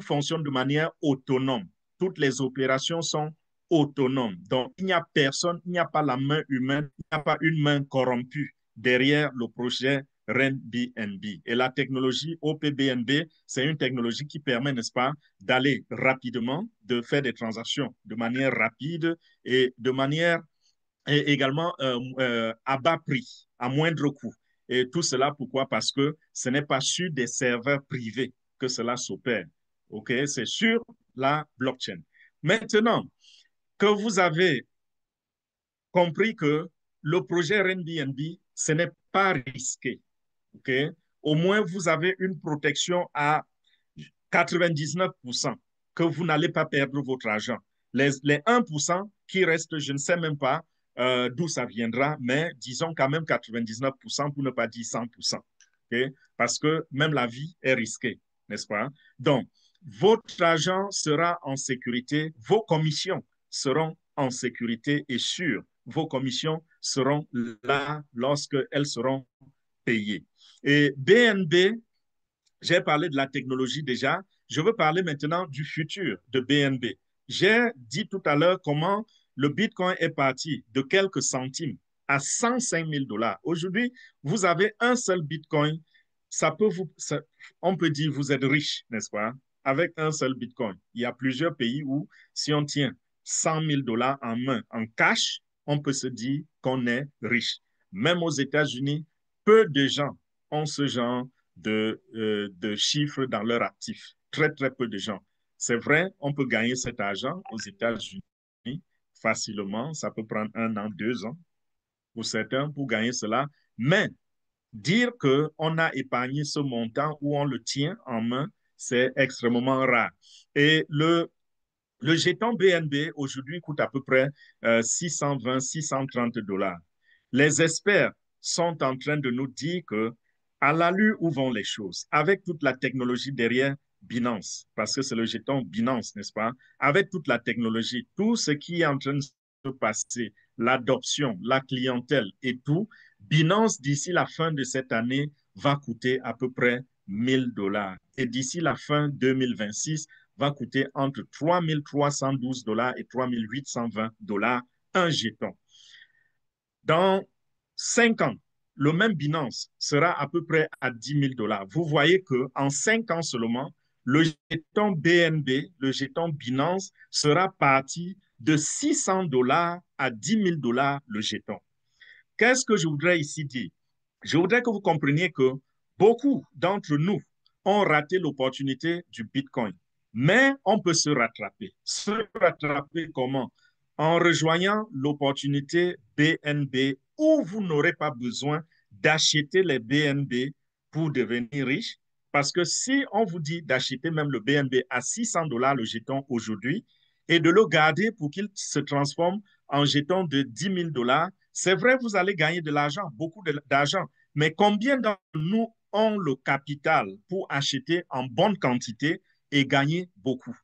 fonctionne de manière autonome. Toutes les opérations sont autonomes. Donc, il n'y a personne, il n'y a pas la main humaine, il n'y a pas une main corrompue derrière le projet Airbnb. Et la technologie OPBNB, c'est une technologie qui permet, n'est-ce pas, d'aller rapidement, de faire des transactions de manière rapide et de manière également à bas prix, à moindre coût. Et tout cela, pourquoi? Parce que ce n'est pas sur des serveurs privés que cela s'opère. OK? C'est sur la blockchain. Maintenant que vous avez compris que le projet Airbnb, ce n'est pas risqué. OK? Au moins, vous avez une protection à 99% que vous n'allez pas perdre votre argent. Les 1% qui restent, je ne sais même pas d'où ça viendra, mais disons quand même 99% pour ne pas dire 100%. Okay? Parce que même la vie est risquée, n'est-ce pas? Donc, votre argent sera en sécurité, vos commissions seront en sécurité et sûres. Vos commissions seront là lorsqu'elles seront payées. Et BNB, j'ai parlé de la technologie déjà. Je veux parler maintenant du futur de BNB. J'ai dit tout à l'heure comment le Bitcoin est parti de quelques centimes à 105 000 $. Aujourd'hui, vous avez un seul Bitcoin. On peut dire que vous êtes riche, n'est-ce pas? Avec un seul Bitcoin. Il y a plusieurs pays où, si on tient 100 000 $ en main, en cash, on peut se dire qu'on est riche. Même aux États-Unis, peu de gens ont ce genre de chiffres dans leur actif. Très, très peu de gens. C'est vrai, on peut gagner cet argent aux États-Unis facilement. Ça peut prendre 1 an, 2 ans pour certains pour gagner cela. Mais dire qu'on a épargné ce montant ou on le tient en main, c'est extrêmement rare. Et le jeton BNB aujourd'hui coûte à peu près 620, 630 $. Les experts sont en train de nous dire que à l'allure où vont les choses, avec toute la technologie derrière Binance, parce que c'est le jeton Binance, n'est-ce pas? Avec toute la technologie, tout ce qui est en train de se passer, l'adoption, la clientèle et tout, Binance, d'ici la fin de cette année, va coûter à peu près 1000 dollars. Et d'ici la fin 2026, va coûter entre 3312 dollars et 3820 dollars un jeton. Dans 5 ans, le même Binance sera à peu près à 10 000 dollars. Vous voyez qu'en 5 ans seulement, le jeton BNB, le jeton Binance, sera parti de 600 dollars à 10 000 dollars le jeton. Qu'est-ce que je voudrais ici dire? Je voudrais que vous compreniez que beaucoup d'entre nous ont raté l'opportunité du Bitcoin. Mais on peut se rattraper. Se rattraper comment? En rejoignant l'opportunité BNB où vous n'aurez pas besoin d'acheter les BNB pour devenir riche. Parce que si on vous dit d'acheter même le BNB à 600 dollars le jeton aujourd'hui et de le garder pour qu'il se transforme en jeton de 10 000 dollars, c'est vrai, vous allez gagner de l'argent, beaucoup d'argent. Mais combien d'entre nous ont le capital pour acheter en bonne quantité et gagner beaucoup?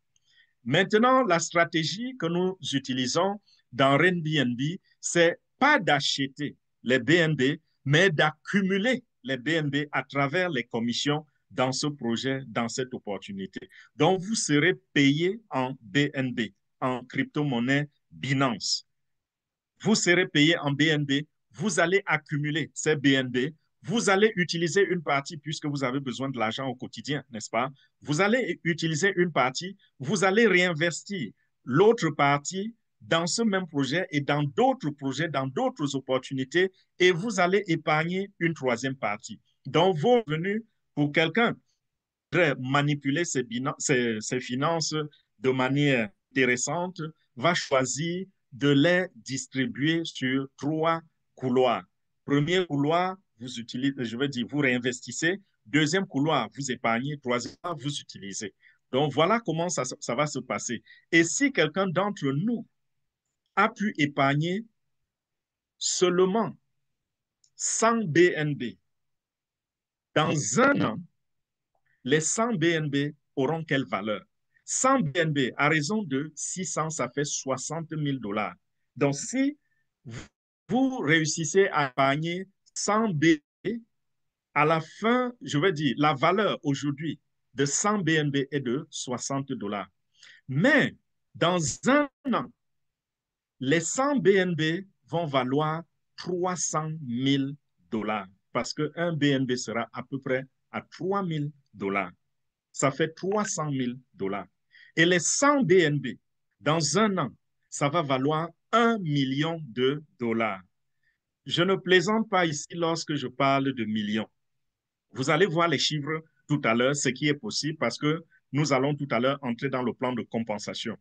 Maintenant, la stratégie que nous utilisons dans RenBNB, c'est pas d'acheter les BNB, mais d'accumuler les BNB à travers les commissions dans ce projet, dans cette opportunité. Donc, vous serez payé en BNB, en crypto-monnaie Binance. Vous serez payé en BNB, vous allez accumuler ces BNB, vous allez utiliser une partie puisque vous avez besoin de l'argent au quotidien, n'est-ce pas? Vous allez utiliser une partie, vous allez réinvestir l'autre partie dans ce même projet et dans d'autres projets, dans d'autres opportunités, et vous allez épargner une troisième partie. Donc, vos revenus pour quelqu'un qui voudrait manipuler ses finances de manière intéressante va choisir de les distribuer sur 3 couloirs. Premier couloir, vous utilisez, je veux dire, vous réinvestissez. Deuxième couloir, vous épargnez. Troisième couloir, vous utilisez. Donc, voilà comment ça va se passer. Et si quelqu'un d'entre nous a pu épargner seulement 100 BNB dans un an, les 100 BNB auront quelle valeur? 100 BNB à raison de 600, ça fait 60 000 dollars. Donc, si vous réussissez à épargner 100 BNB, à la fin, je veux dire, la valeur aujourd'hui de 100 BNB est de 60 dollars. Mais dans un an, les 100 BNB vont valoir 300 000 dollars parce qu'un BNB sera à peu près à 3 000 dollars. Ça fait 300 000 dollars. Et les 100 BNB, dans un an, ça va valoir 1 million de dollars. Je ne plaisante pas ici lorsque je parle de millions. Vous allez voir les chiffres tout à l'heure, ce qui est possible parce que nous allons tout à l'heure entrer dans le plan de compensation.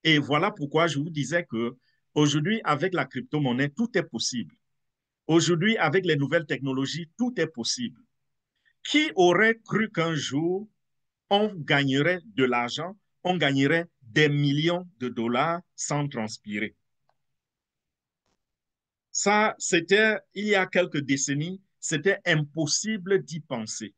Et voilà pourquoi je vous disais que aujourd'hui, avec la crypto-monnaie, tout est possible. Aujourd'hui, avec les nouvelles technologies, tout est possible. Qui aurait cru qu'un jour, on gagnerait de l'argent, on gagnerait des millions de dollars sans transpirer? Ça, c'était, il y a quelques décennies, c'était impossible d'y penser.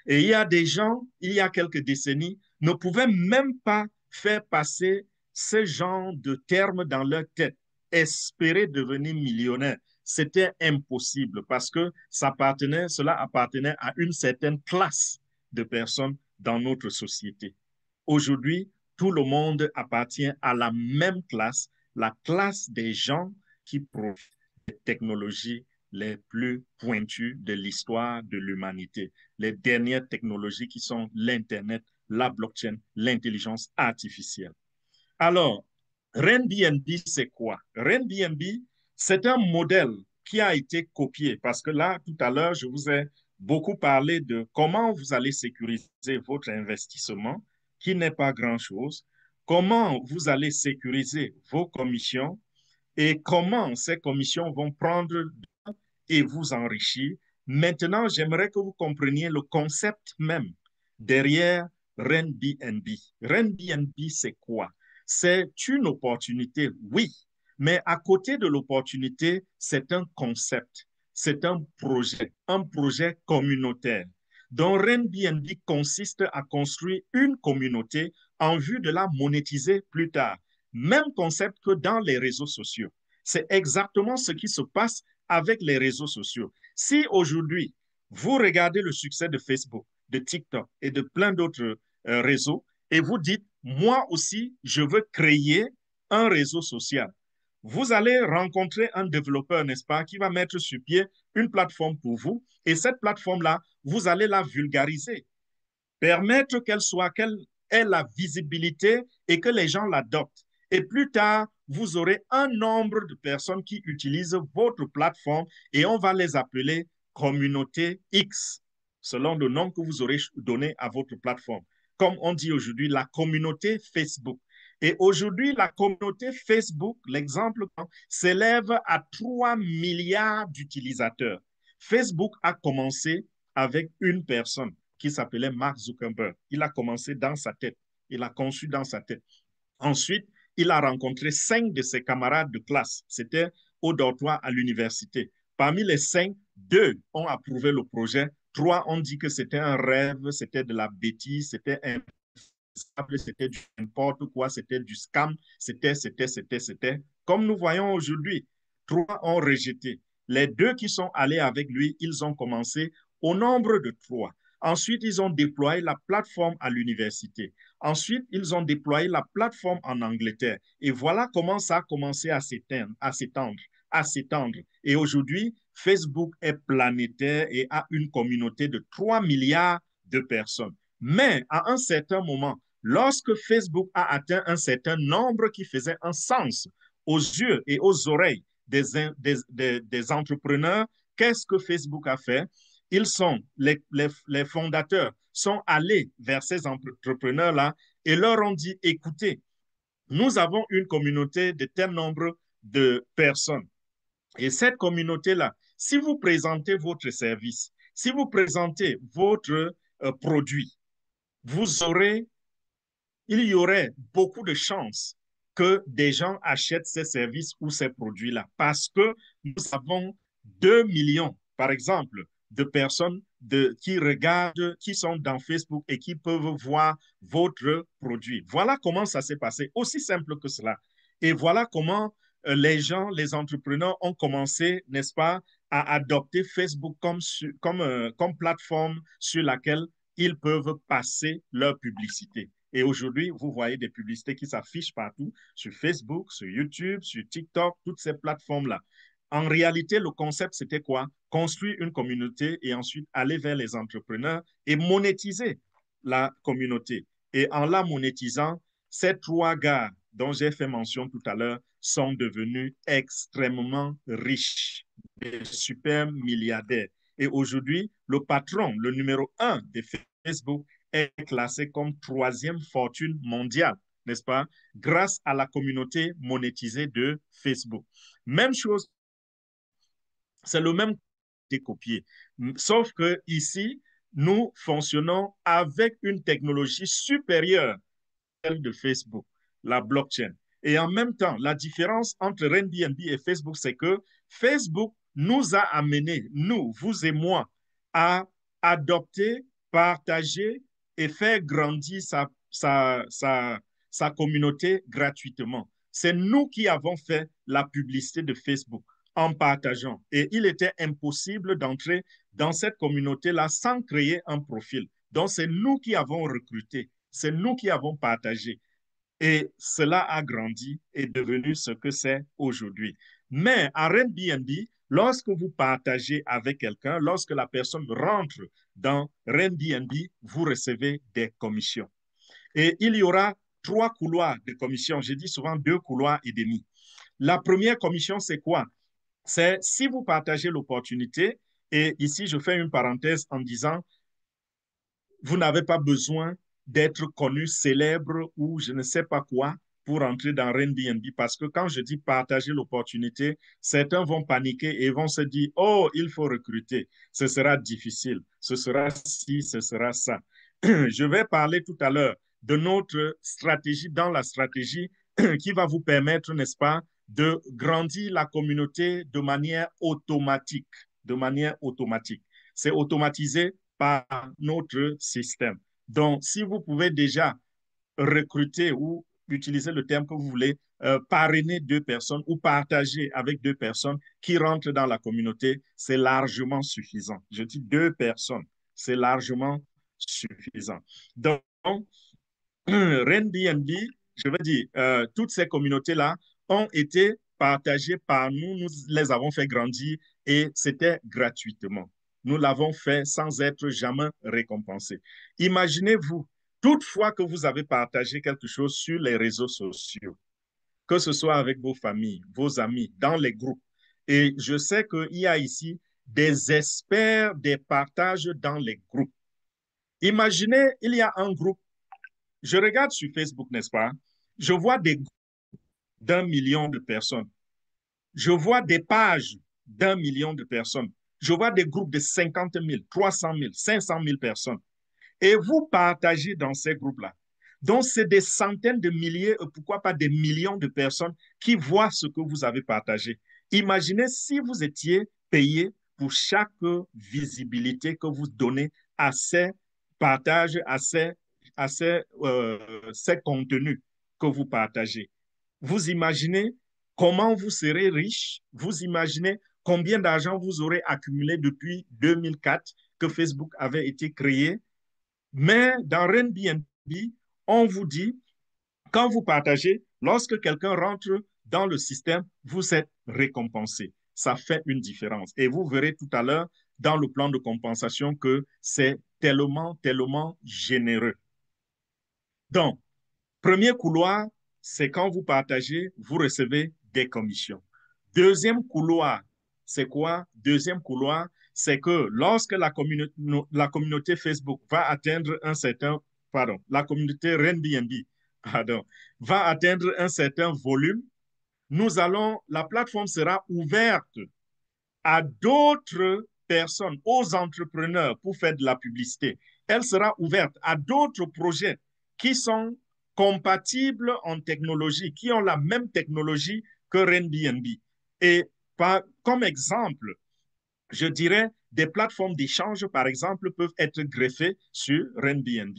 Et il y a des gens, il y a quelques décennies, ne pouvaient même pas faire passer ce genre de termes dans leur tête, espérer devenir millionnaire. C'était impossible parce que cela appartenait à une certaine classe de personnes dans notre société. Aujourd'hui, tout le monde appartient à la même classe, la classe des gens qui profitent des technologies les plus pointues de l'histoire de l'humanité. Les dernières technologies qui sont l'Internet, la blockchain, l'intelligence artificielle. Alors, RenBNB, c'est quoi? RenBNB, c'est un modèle qui a été copié parce que là, tout à l'heure, je vous ai beaucoup parlé de comment vous allez sécuriser votre investissement, qui n'est pas grand-chose, comment vous allez sécuriser vos commissions et comment ces commissions vont prendre et vous enrichir. Maintenant, j'aimerais que vous compreniez le concept même derrière RenBNB. RenBNB, c'est quoi? C'est une opportunité, oui, mais à côté de l'opportunité, c'est un concept. c'est un projet communautaire, dont Airbnb consiste à construire une communauté en vue de la monétiser plus tard. Même concept que dans les réseaux sociaux. C'est exactement ce qui se passe avec les réseaux sociaux. Si aujourd'hui, vous regardez le succès de Facebook, de TikTok et de plein d'autres réseaux, et vous dites, moi aussi, je veux créer un réseau social. Vous allez rencontrer un développeur, n'est-ce pas, qui va mettre sur pied une plateforme pour vous. Et cette plateforme-là, vous allez la vulgariser, permettre qu'elle ait la visibilité et que les gens l'adoptent. Et plus tard, vous aurez un nombre de personnes qui utilisent votre plateforme et on va les appeler communauté X, selon le nom que vous aurez donné à votre plateforme. Comme on dit aujourd'hui, la communauté Facebook. Et aujourd'hui, la communauté Facebook, l'exemple, s'élève à 3 milliards d'utilisateurs. Facebook a commencé avec une personne qui s'appelait Mark Zuckerberg. Il a commencé dans sa tête. Il a conçu dans sa tête. Ensuite, il a rencontré 5 de ses camarades de classe. C'était au dortoir à l'université. Parmi les 5, 2 ont approuvé le projet. 3 ont dit que c'était un rêve, c'était de la bêtise, c'était c'était du n'importe quoi, c'était du scam, c'était. Comme nous voyons aujourd'hui, 3 ont rejeté. Les 2 qui sont allés avec lui, ils ont commencé au nombre de 3. Ensuite, ils ont déployé la plateforme à l'université. Ensuite, ils ont déployé la plateforme en Angleterre. Et voilà comment ça a commencé à s'étendre. Et aujourd'hui, Facebook est planétaire et a une communauté de 3 milliards de personnes. Mais à un certain moment, lorsque Facebook a atteint un certain nombre qui faisait un sens aux yeux et aux oreilles des entrepreneurs, qu'est-ce que Facebook a fait? Les fondateurs sont allés vers ces entrepreneurs-là et leur ont dit, écoutez, nous avons une communauté de tel nombre de personnes. Et cette communauté-là, si vous présentez votre service, si vous présentez votre produit, il y aurait beaucoup de chances que des gens achètent ces services ou ces produits-là parce que nous avons 2 millions, par exemple, de personnes qui regardent, qui sont dans Facebook et qui peuvent voir votre produit. Voilà comment ça s'est passé, aussi simple que cela. Et voilà comment les gens, les entrepreneurs ont commencé, n'est-ce pas, à adopter Facebook comme plateforme sur laquelle ils peuvent passer leur publicité. Et aujourd'hui, vous voyez des publicités qui s'affichent partout, sur Facebook, sur YouTube, sur TikTok, toutes ces plateformes-là. En réalité, le concept, c'était quoi? Construire une communauté et ensuite aller vers les entrepreneurs et monétiser la communauté. Et en la monétisant, ces 3 gars dont j'ai fait mention tout à l'heure sont devenus extrêmement riches, des super milliardaires. Et aujourd'hui, le patron, le numéro 1 de Facebook, est classé comme 3e fortune mondiale, n'est-ce pas, grâce à la communauté monétisée de Facebook. Même chose, c'est le même copié, sauf que ici, nous fonctionnons avec une technologie supérieure à celle de Facebook, la blockchain. Et en même temps, la différence entre Airbnb et Facebook, c'est que Facebook nous a amené, nous, vous et moi, à adopter, partager et faire grandir sa communauté gratuitement. C'est nous qui avons fait la publicité de Facebook en partageant. Et il était impossible d'entrer dans cette communauté-là sans créer un profil. Donc, c'est nous qui avons recruté, c'est nous qui avons partagé. Et cela a grandi et est devenu ce que c'est aujourd'hui. Mais à Airbnb, lorsque vous partagez avec quelqu'un, lorsque la personne rentre dans Airbnb, vous recevez des commissions. Et il y aura 3 couloirs de commissions. Je dis souvent 2 couloirs et demi. La première commission, c'est quoi? C'est si vous partagez l'opportunité, et ici je fais une parenthèse en disant, vous n'avez pas besoin d'être connu, célèbre ou je ne sais pas quoi pour entrer dans Airbnb parce que quand je dis partager l'opportunité, certains vont paniquer et vont se dire, oh, il faut recruter, ce sera difficile, ce sera ci, ce sera ça. Je vais parler tout à l'heure de notre stratégie, dans la stratégie qui va vous permettre, n'est-ce pas, de grandir la communauté de manière automatique. de manière automatique. C'est automatisé par notre système. Donc, si vous pouvez déjà recruter ou utiliser le terme que vous voulez, parrainer 2 personnes ou partager avec 2 personnes qui rentrent dans la communauté, c'est largement suffisant. Je dis 2 personnes, c'est largement suffisant. Donc, Airbnb, je veux dire, toutes ces communautés-là ont été partagées par nous, nous les avons fait grandir et c'était gratuitement. Nous l'avons fait sans être jamais récompensés. Imaginez-vous, toutefois que vous avez partagé quelque chose sur les réseaux sociaux, que ce soit avec vos familles, vos amis, dans les groupes. Et je sais qu'il y a ici des experts des partages dans les groupes. Imaginez, il y a un groupe, je regarde sur Facebook, n'est-ce pas? Je vois des groupes d'1 million de personnes. Je vois des pages d'1 million de personnes. Je vois des groupes de 50 000, 300 000, 500 000 personnes. Et vous partagez dans ces groupes-là. Donc, c'est des centaines de milliers, pourquoi pas des millions de personnes qui voient ce que vous avez partagé. Imaginez si vous étiez payé pour chaque visibilité que vous donnez à ces partages, à ces contenus que vous partagez. Vous imaginez comment vous serez riche, vous imaginez combien d'argent vous aurez accumulé depuis 2004 que Facebook avait été créé. Mais dans Airbnb, on vous dit, quand vous partagez, lorsque quelqu'un rentre dans le système, vous êtes récompensé. Ça fait une différence. Et vous verrez tout à l'heure dans le plan de compensation que c'est tellement, tellement généreux. Donc, premier couloir, c'est quand vous partagez, vous recevez des commissions. Deuxième couloir, c'est quoi? Deuxième couloir, c'est que lorsque la communauté Facebook va atteindre un certain, pardon, la communauté Airbnb, pardon, va atteindre un certain volume, la plateforme sera ouverte à d'autres personnes, aux entrepreneurs pour faire de la publicité. Elle sera ouverte à d'autres projets qui sont compatibles en technologie, qui ont la même technologie que Airbnb. Et comme exemple, je dirais des plateformes d'échange, par exemple, peuvent être greffées sur Airbnb.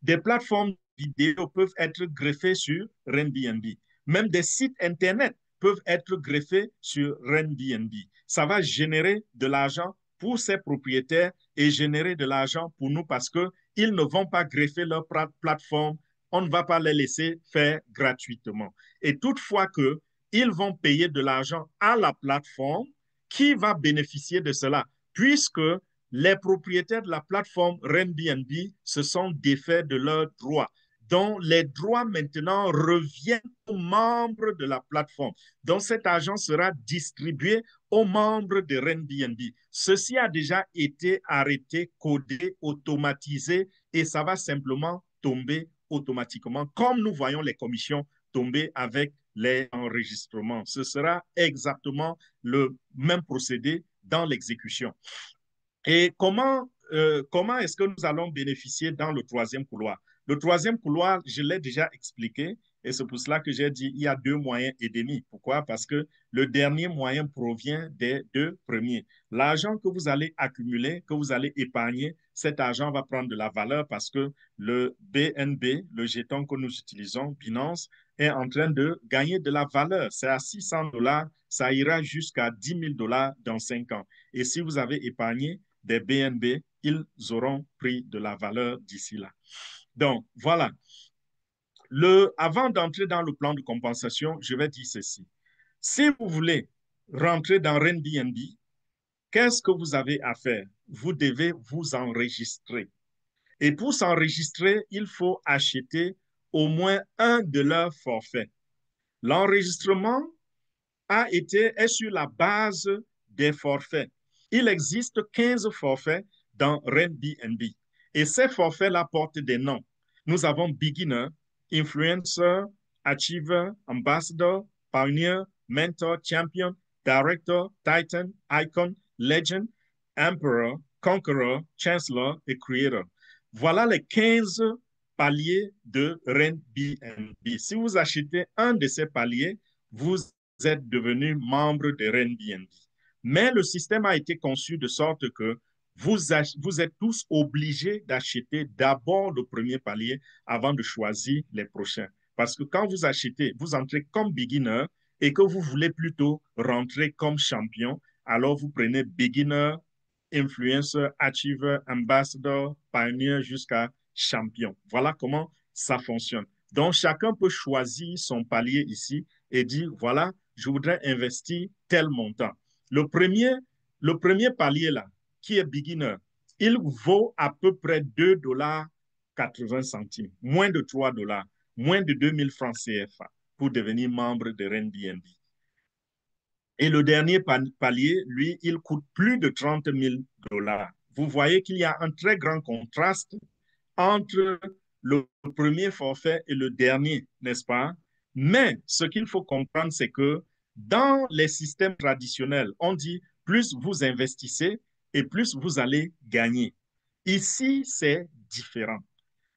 Des plateformes vidéo peuvent être greffées sur Airbnb. Même des sites Internet peuvent être greffés sur Airbnb. Ça va générer de l'argent pour ces propriétaires et générer de l'argent pour nous parce qu'ils ne vont pas greffer leur plateforme. On ne va pas les laisser faire gratuitement. Et toutefois qu'ils vont payer de l'argent à la plateforme, qui va bénéficier de cela? Puisque les propriétaires de la plateforme Airbnb se sont défaits de leurs droits. Donc, les droits maintenant reviennent aux membres de la plateforme. Donc, cet argent sera distribué aux membres de Airbnb. Ceci a déjà été arrêté, codé, automatisé et ça va simplement tomber automatiquement, comme nous voyons les commissions tomber avec les enregistrements. Ce sera exactement le même procédé dans l'exécution. Et comment est-ce que nous allons bénéficier dans le troisième couloir? Le troisième couloir, je l'ai déjà expliqué, et c'est pour cela que j'ai dit il y a 2,5 moyens. Pourquoi? Parce que le dernier moyen provient des 2 premiers. L'argent que vous allez accumuler, que vous allez épargner, cet argent va prendre de la valeur parce que le BNB, le jeton que nous utilisons, Binance, est en train de gagner de la valeur. C'est à 600 $, ça ira jusqu'à 10 000 $ dans 5 ans. Et si vous avez épargné des BNB, ils auront pris de la valeur d'ici là. Donc, voilà. Avant d'entrer dans le plan de compensation, je vais dire ceci. Si vous voulez rentrer dans Airbnb, qu'est-ce que vous avez à faire? Vous devez vous enregistrer. Et pour s'enregistrer, il faut acheter au moins un de leurs forfaits. L'enregistrement est sur la base des forfaits. Il existe 15 forfaits dans Airbnb. Et ces forfaits-là portent des noms. Nous avons Beginner, Influencer, Achiever, Ambassador, Pioneer, Mentor, Champion, Director, Titan, Icon, Legend, Emperor, Conqueror, Chancellor et Creator. Voilà les 15 paliers de Airbnb. Si vous achetez un de ces paliers, vous êtes devenu membre de Airbnb. Mais le système a été conçu de sorte que vous êtes tous obligés d'acheter d'abord le premier palier avant de choisir les prochains. Parce que quand vous achetez, vous entrez comme beginner et que vous voulez plutôt rentrer comme champion, alors vous prenez beginner, influencer, achiever, ambassador, pioneer jusqu'à champion. Voilà comment ça fonctionne. Donc, chacun peut choisir son palier ici et dire, voilà, je voudrais investir tel montant. Le premier palier là, qui est beginner, il vaut à peu près 2,80 $, moins de 3 $, moins de 2000 francs CFA pour devenir membre de RenBNB. Et le dernier palier, lui, il coûte plus de 30 000 $. Vous voyez qu'il y a un très grand contraste entre le premier forfait et le dernier, n'est-ce pas? Mais ce qu'il faut comprendre, c'est que dans les systèmes traditionnels, on dit plus vous investissez et plus vous allez gagner. Ici, c'est différent.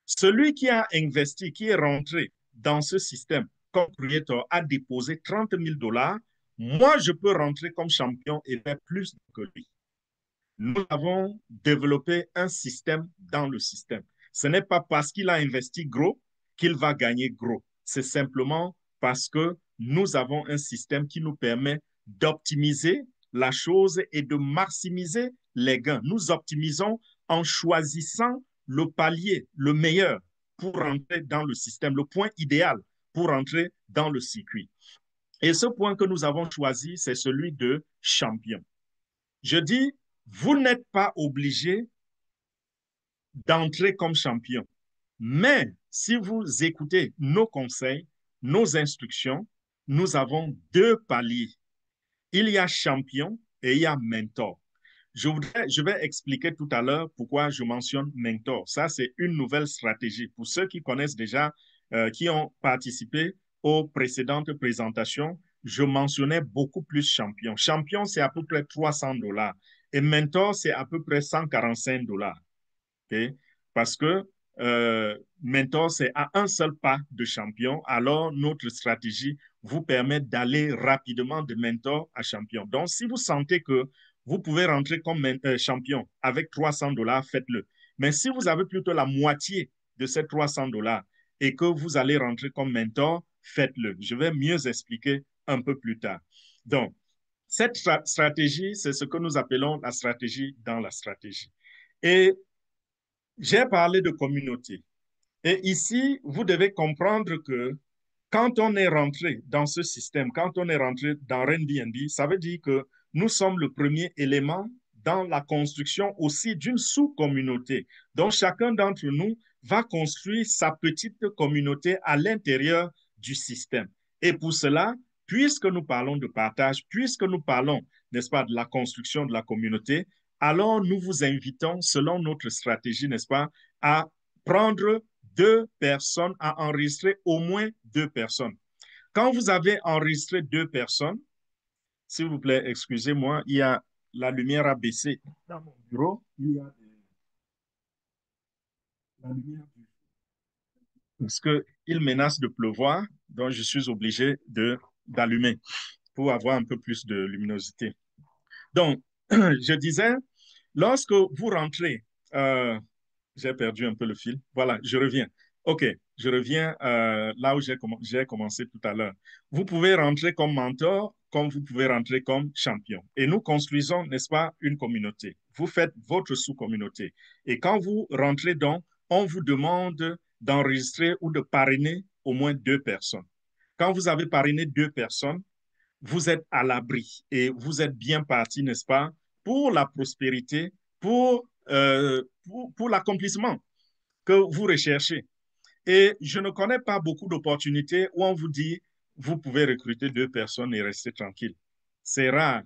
Celui qui a investi, qui est rentré dans ce système comme creator, a déposé 30 000 $. Moi, je peux rentrer comme champion et faire plus que lui. Nous avons développé un système dans le système. Ce n'est pas parce qu'il a investi gros qu'il va gagner gros. C'est simplement parce que nous avons un système qui nous permet d'optimiser la chose et de maximiser les gains. Nous optimisons en choisissant le palier, le meilleur pour rentrer dans le système, le point idéal pour rentrer dans le circuit. Et ce point que nous avons choisi, c'est celui de champion. Je dis, vous n'êtes pas obligé d'entrer comme champion. Mais si vous écoutez nos conseils, nos instructions, nous avons deux paliers. Il y a champion et il y a mentor. Je vais expliquer tout à l'heure pourquoi je mentionne mentor. Ça, c'est une nouvelle stratégie. Pour ceux qui connaissent déjà, qui ont participé aux précédentes présentations, je mentionnais beaucoup plus champion. Champion, c'est à peu près 300 $ et mentor, c'est à peu près 145 $. Okay? Parce que mentor, c'est à un seul pas de champion. Alors, notre stratégie vous permet d'aller rapidement de mentor à champion. Donc, si vous sentez que vous pouvez rentrer comme champion avec 300 $, faites-le. Mais si vous avez plutôt la moitié de ces 300 $ et que vous allez rentrer comme mentor, faites-le. Je vais mieux expliquer un peu plus tard. Donc, cette stratégie, c'est ce que nous appelons la stratégie dans la stratégie. Et j'ai parlé de communauté. Et ici, vous devez comprendre que quand on est rentré dans ce système, quand on est rentré dans RenBNB, ça veut dire que nous sommes le premier élément dans la construction aussi d'une sous-communauté. Donc, chacun d'entre nous va construire sa petite communauté à l'intérieur du système. Et pour cela, puisque nous parlons de partage, puisque nous parlons, n'est-ce pas, de la construction de la communauté, alors nous vous invitons, selon notre stratégie, n'est-ce pas, à prendre 2 personnes, à enregistrer au moins 2 personnes. Quand vous avez enregistré 2 personnes, s'il vous plaît, excusez-moi, il y a la lumière a baissé dans mon bureau. Il y a la lumière parce qu'il menace de pleuvoir, donc je suis obligé d'allumer pour avoir un peu plus de luminosité. Donc, je disais, lorsque vous rentrez, j'ai perdu un peu le fil. Voilà, je reviens. OK, je reviens là où j'ai commencé tout à l'heure. Vous pouvez rentrer comme mentor, comme vous pouvez rentrer comme champion. Et nous construisons, n'est-ce pas, une communauté. Vous faites votre sous-communauté. Et quand vous rentrez donc, on vous demande d'enregistrer ou de parrainer au moins 2 personnes. Quand vous avez parrainé 2 personnes, vous êtes à l'abri et vous êtes bien parti, n'est-ce pas, pour la prospérité, pour l'accomplissement que vous recherchez. Et je ne connais pas beaucoup d'opportunités où on vous dit, vous pouvez recruter 2 personnes et rester tranquille. C'est rare.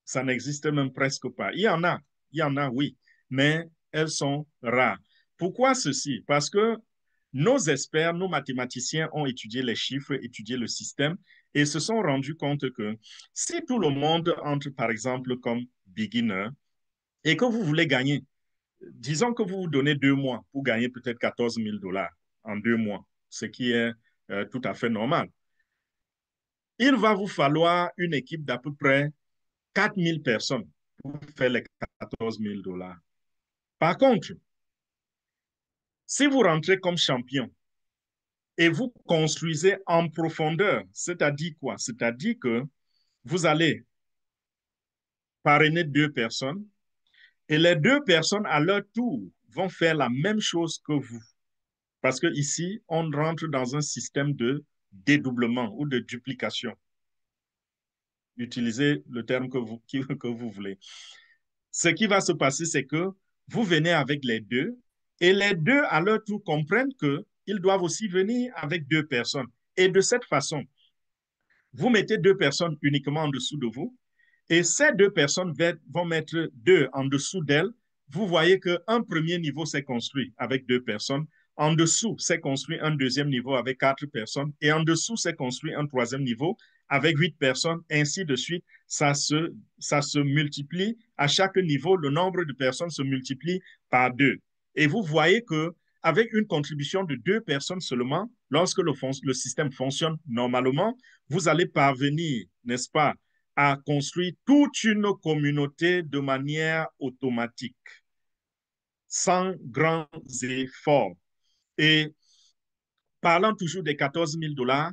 Ça n'existe même presque pas. Il y en a, oui, mais elles sont rares. Pourquoi ceci? Parce que nos experts, nos mathématiciens ont étudié les chiffres, étudié le système et se sont rendus compte que si tout le monde entre, par exemple, comme beginner et que vous voulez gagner, disons que vous vous donnez 2 mois pour gagner peut-être 14 000 $ en 2 mois, ce qui est tout à fait normal. Il va vous falloir une équipe d'à peu près 4 000 personnes pour faire les 14 000 $. Par contre, si vous rentrez comme champion et vous construisez en profondeur, c'est-à-dire quoi? C'est-à-dire que vous allez parrainer 2 personnes et les 2 personnes, à leur tour, vont faire la même chose que vous. Parce qu'ici, on rentre dans un système de dédoublement ou de duplication. Utilisez le terme que vous voulez. Ce qui va se passer, c'est que vous venez avec les deux et les deux, à leur tour, comprennent qu'ils doivent aussi venir avec 2 personnes. Et de cette façon, vous mettez 2 personnes uniquement en dessous de vous et ces 2 personnes vont mettre 2 en dessous d'elles. Vous voyez qu'un premier niveau s'est construit avec 2 personnes. En dessous, s'est construit un deuxième niveau avec 4 personnes. Et en dessous, s'est construit un troisième niveau avec 8 personnes. Ainsi de suite, ça se multiplie. À chaque niveau, le nombre de personnes se multiplie par 2. Et vous voyez que avec une contribution de 2 personnes seulement, lorsque le système fonctionne normalement, vous allez parvenir, n'est-ce pas, à construire toute une communauté de manière automatique, sans grands efforts. Et parlant toujours des 14 000 $,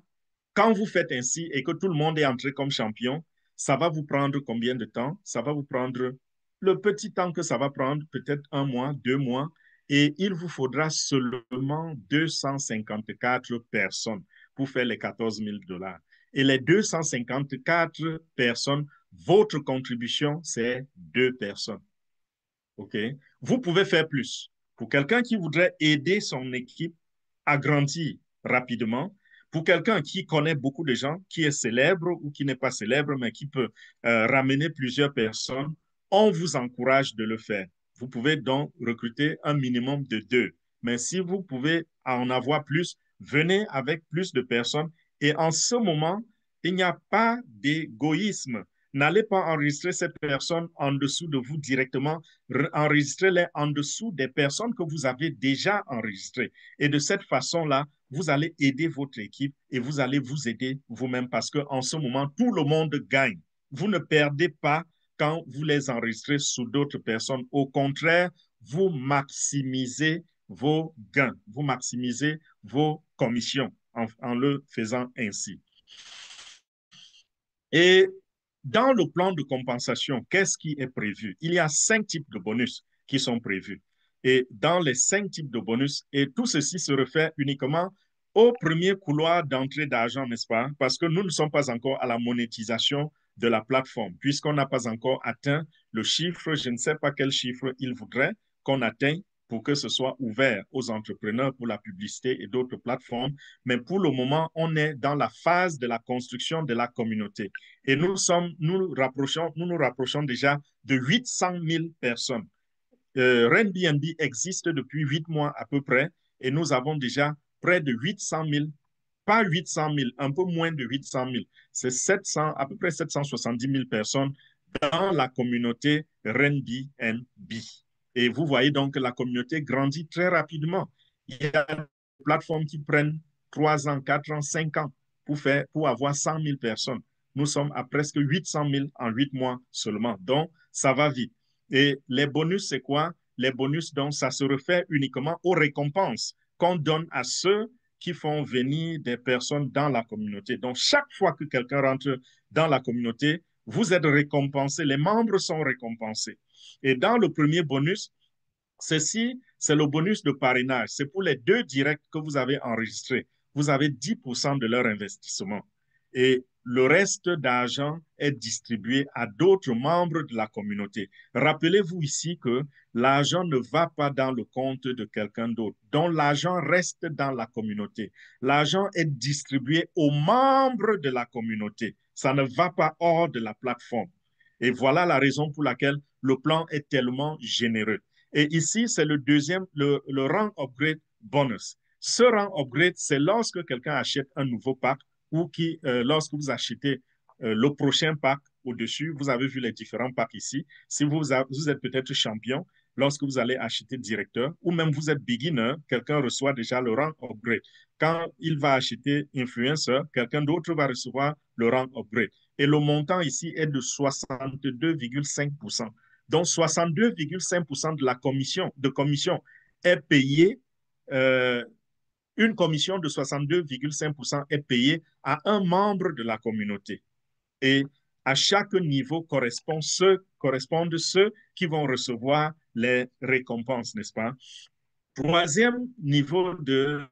quand vous faites ainsi et que tout le monde est entré comme champion, ça va vous prendre combien de temps? Ça va vous prendre le petit temps que ça va prendre, peut-être 1 mois, 2 mois, et il vous faudra seulement 254 personnes pour faire les 14 000 $. Et les 254 personnes, votre contribution, c'est 2 personnes. OK? Vous pouvez faire plus. Pour quelqu'un qui voudrait aider son équipe à grandir rapidement, pour quelqu'un qui connaît beaucoup de gens, qui est célèbre ou qui n'est pas célèbre, mais qui peut ramener plusieurs personnes, on vous encourage de le faire. Vous pouvez donc recruter un minimum de 2. Mais si vous pouvez en avoir plus, venez avec plus de personnes. Et en ce moment, il n'y a pas d'égoïsme. N'allez pas enregistrer ces personnes en dessous de vous directement, enregistrez-les en dessous des personnes que vous avez déjà enregistrées. Et de cette façon-là, vous allez aider votre équipe et vous allez vous aider vous-même parce qu'en ce moment, tout le monde gagne. Vous ne perdez pas quand vous les enregistrez sous d'autres personnes. Au contraire, vous maximisez vos gains, vous maximisez vos commissions en le faisant ainsi. Et dans le plan de compensation, qu'est-ce qui est prévu? Il y a 5 types de bonus qui sont prévus. Et dans les 5 types de bonus, et tout ceci se réfère uniquement au premier couloir d'entrée d'argent, n'est-ce pas? Parce que nous ne sommes pas encore à la monétisation de la plateforme, puisqu'on n'a pas encore atteint le chiffre, je ne sais pas quel chiffre il voudrait qu'on atteigne pour que ce soit ouvert aux entrepreneurs pour la publicité et d'autres plateformes. Mais pour le moment, on est dans la phase de la construction de la communauté. Et nous nous rapprochons déjà de 800 000 personnes. Airbnb existe depuis 8 mois à peu près et nous avons déjà près de 800 000, pas 800 000, un peu moins de 800 000. C'est à peu près 770 000 personnes dans la communauté Airbnb. Et vous voyez donc que la communauté grandit très rapidement. Il y a des plateformes qui prennent 3 ans, 4 ans, 5 ans pour avoir 100 000 personnes. Nous sommes à presque 800 000 en 8 mois seulement. Donc, ça va vite. Et les bonus, c'est quoi? Les bonus, donc, ça se réfère uniquement aux récompenses qu'on donne à ceux qui font venir des personnes dans la communauté. Donc, chaque fois que quelqu'un rentre dans la communauté, vous êtes récompensé, les membres sont récompensés. Et dans le premier bonus, ceci, c'est le bonus de parrainage. C'est pour les 2 directs que vous avez enregistrés. Vous avez 10% de leur investissement. Et le reste d'argent est distribué à d'autres membres de la communauté. Rappelez-vous ici que l'argent ne va pas dans le compte de quelqu'un d'autre. Donc, l'argent reste dans la communauté. L'argent est distribué aux membres de la communauté. Ça ne va pas hors de la plateforme. Et voilà la raison pour laquelle le plan est tellement généreux. Et ici, c'est le rang upgrade bonus. Ce rang upgrade, c'est lorsque quelqu'un achète un nouveau pack ou lorsque vous achetez le prochain pack au-dessus, vous avez vu les différents packs ici. Si vous êtes peut-être champion, lorsque vous allez acheter directeur, ou même vous êtes beginner, quelqu'un reçoit déjà le rang upgrade. Quand il va acheter influenceur, quelqu'un d'autre va recevoir le rang upgrade. Et le montant ici est de 62,5%. Donc, 62,5% de la commission est payée, une commission de 62,5% est payée à un membre de la communauté. Et à chaque niveau correspondent ceux qui vont recevoir les récompenses, n'est-ce pas? Troisième niveau de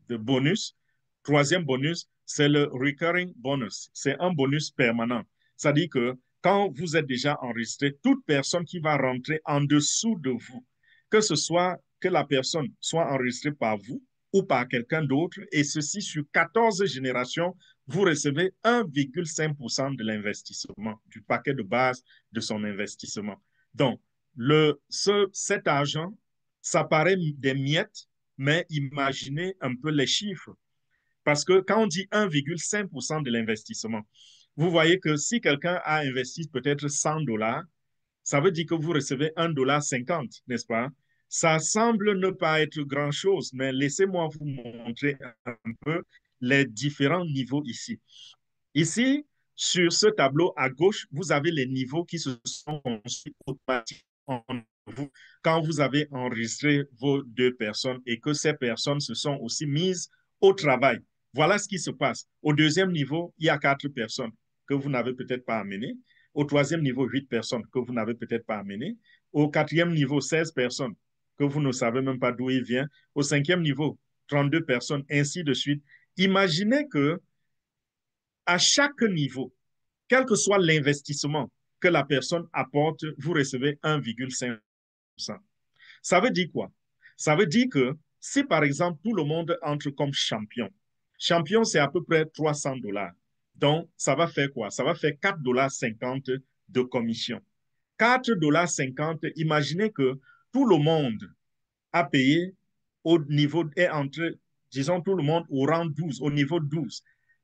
bonus, troisième bonus, c'est le recurring bonus. C'est un bonus permanent. C'est-à-dire que quand vous êtes déjà enregistré, toute personne qui va rentrer en dessous de vous, que ce soit que la personne soit enregistrée par vous ou par quelqu'un d'autre, et ceci sur 14 générations, vous recevez 1,5% de l'investissement, du paquet de base de son investissement. Donc, cet argent, ça paraît des miettes, mais imaginez un peu les chiffres. Parce que quand on dit 1,5% de l'investissement, vous voyez que si quelqu'un a investi peut-être 100 $, ça veut dire que vous recevez 1,50 $, n'est-ce pas? Ça semble ne pas être grand-chose, mais laissez-moi vous montrer un peu les différents niveaux ici. Ici, sur ce tableau à gauche, vous avez les niveaux qui se sont construits automatiquement vous quand vous avez enregistré vos deux personnes et que ces personnes se sont aussi mises au travail. Voilà ce qui se passe. Au deuxième niveau, il y a 4 personnes que vous n'avez peut-être pas amenées. Au troisième niveau, 8 personnes que vous n'avez peut-être pas amenées. Au quatrième niveau, 16 personnes que vous ne savez même pas d'où il vient. Au cinquième niveau, 32 personnes, ainsi de suite. Imaginez que à chaque niveau, quel que soit l'investissement que la personne apporte, vous recevez 1,5%. Ça veut dire quoi? Ça veut dire que si, par exemple, tout le monde entre comme champion, c'est à peu près 300 $. Donc, ça va faire quoi? Ça va faire 4,50 $ de commission. 4,50 $, imaginez que tout le monde a payé au niveau, est entré, disons tout le monde au rang 12, au niveau 12,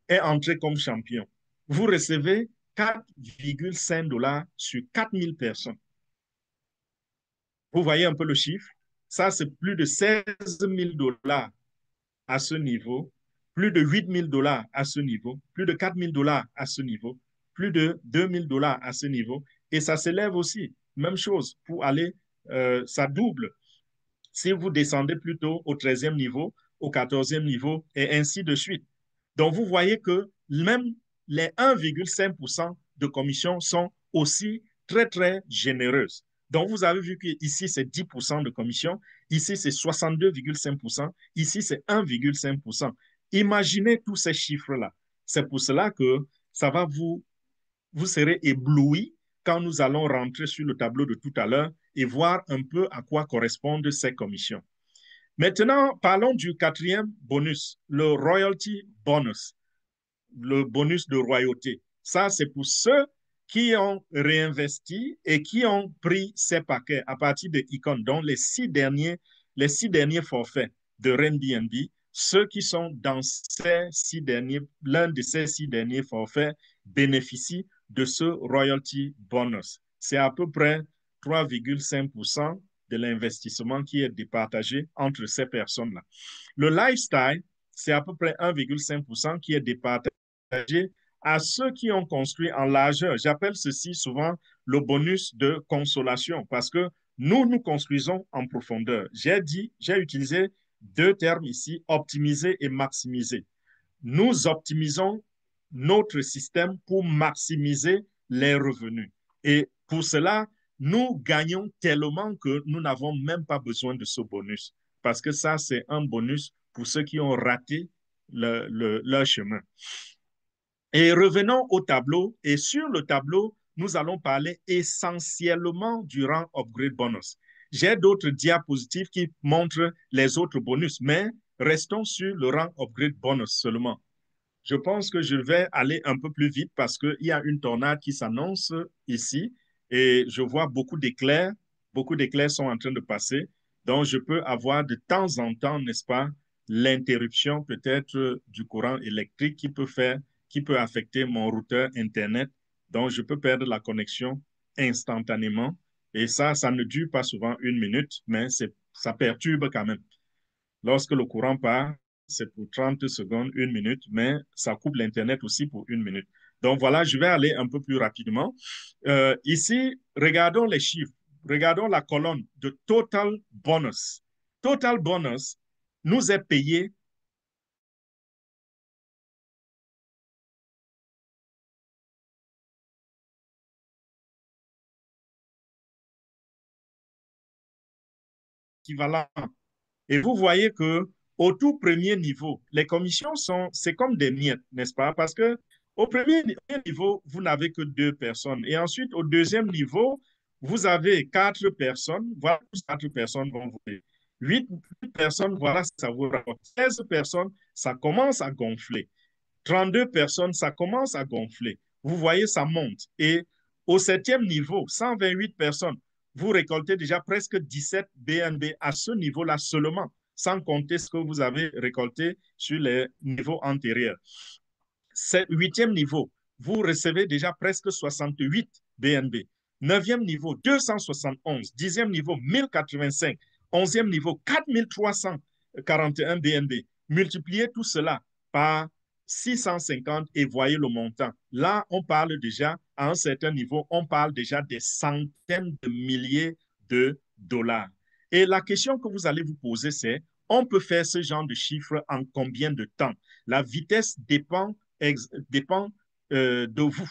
est entré comme champion. Vous recevez 4,5 $ sur 4000 personnes. Vous voyez un peu le chiffre? Ça, c'est plus de 16 000 $ à ce niveau, plus de 8 000 $ à ce niveau, plus de 4 000 $ à ce niveau, plus de 2 000 $ à ce niveau. Et ça s'élève aussi. Même chose, pour aller, ça double. Si vous descendez plutôt au 13e niveau, au 14e niveau, et ainsi de suite. Donc, vous voyez que même les 1,5% de commission sont aussi très, très généreuses. Donc, vous avez vu qu'ici, c'est 10% de commission, ici, c'est 62,5%, ici, c'est 1,5%. Imaginez tous ces chiffres-là. C'est pour cela que ça va vous serez ébloui quand nous allons rentrer sur le tableau de tout à l'heure et voir un peu à quoi correspondent ces commissions. Maintenant, parlons du quatrième bonus, le royalty bonus, le bonus de royauté. Ça, c'est pour ceux qui ont réinvesti et qui ont pris ces paquets à partir de Icon, dont les six derniers forfaits de Airbnb. Ceux qui sont dans l'un de ces 6 derniers forfaits bénéficient de ce royalty bonus. C'est à peu près 3,5% de l'investissement qui est départagé entre ces personnes-là. Le lifestyle, c'est à peu près 1,5% qui est départagé à ceux qui ont construit en largeur. J'appelle ceci souvent le bonus de consolation parce que nous construisons en profondeur. J'ai utilisé 2 termes ici, optimiser et maximiser. Nous optimisons notre système pour maximiser les revenus. Et pour cela, nous gagnons tellement que nous n'avons même pas besoin de ce bonus. Parce que ça, c'est un bonus pour ceux qui ont raté leur chemin. Et revenons au tableau. Et sur le tableau, nous allons parler essentiellement du rang upgrade bonus. J'ai d'autres diapositives qui montrent les autres bonus, mais restons sur le rang upgrade bonus seulement. Je pense que je vais aller un peu plus vite parce qu'il y a une tornade qui s'annonce ici et je vois beaucoup d'éclairs. Beaucoup d'éclairs sont en train de passer. Donc, je peux avoir de temps en temps, n'est-ce pas, l'interruption peut-être du courant électrique qui peut affecter mon routeur Internet. Donc, je peux perdre la connexion instantanément Et ça ne dure pas souvent 1 minute, mais ça perturbe quand même. Lorsque le courant part, c'est pour 30 secondes, 1 minute, mais ça coupe l'Internet aussi pour 1 minute. Donc voilà, je vais aller un peu plus rapidement. Ici, regardons les chiffres. Regardons la colonne de Total Bonus. Total Bonus nous est payé équivalent. Et vous voyez que au tout premier niveau, les commissions c'est comme des miettes, n'est-ce pas? Parce que au premier niveau, vous n'avez que 2 personnes. Et ensuite, au deuxième niveau, vous avez 4 personnes. Voilà, 4 personnes vont vous payer. 8 personnes, voilà, ça vous rapporte. 16 personnes, ça commence à gonfler. 32 personnes, ça commence à gonfler. Vous voyez, ça monte. Et au septième niveau, 128 personnes, vous récoltez déjà presque 17 BNB à ce niveau-là seulement, sans compter ce que vous avez récolté sur les niveaux antérieurs. Huitième niveau, vous recevez déjà presque 68 BNB. Neuvième niveau, 271. Dixième niveau, 1085. Onzième niveau, 4341 BNB. Multipliez tout cela par 650 et voyez le montant. Là, on parle déjà, à un certain niveau, on parle déjà des centaines de milliers de dollars. Et la question que vous allez vous poser, c'est, on peut faire ce genre de chiffres en combien de temps? La vitesse dépend de vous.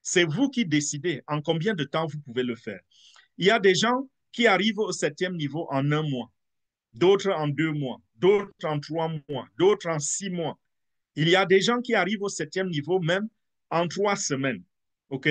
C'est vous qui décidez en combien de temps vous pouvez le faire. Il y a des gens qui arrivent au septième niveau en 1 mois, d'autres en 2 mois, d'autres en 3 mois, d'autres en 6 mois. Il y a des gens qui arrivent au septième niveau même en 3 semaines. OK?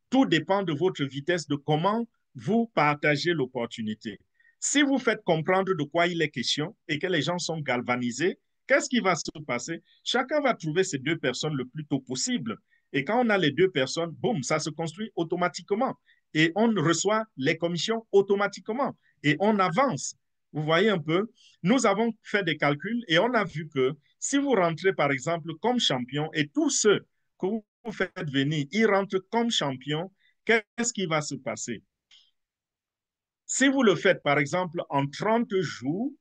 Tout dépend de votre vitesse, de comment vous partagez l'opportunité. Si vous faites comprendre de quoi il est question et que les gens sont galvanisés, qu'est-ce qui va se passer? Chacun va trouver ces 2 personnes le plus tôt possible. Et quand on a les 2 personnes, boum, ça se construit automatiquement. Et on reçoit les commissions automatiquement. Et on avance. Vous voyez un peu? Nous avons fait des calculs et on a vu que si vous rentrez, par exemple, comme champion et tous ceux que vous faites venir, ils rentrent comme champion, qu'est-ce qui va se passer? Si vous le faites, par exemple, en 30 jours,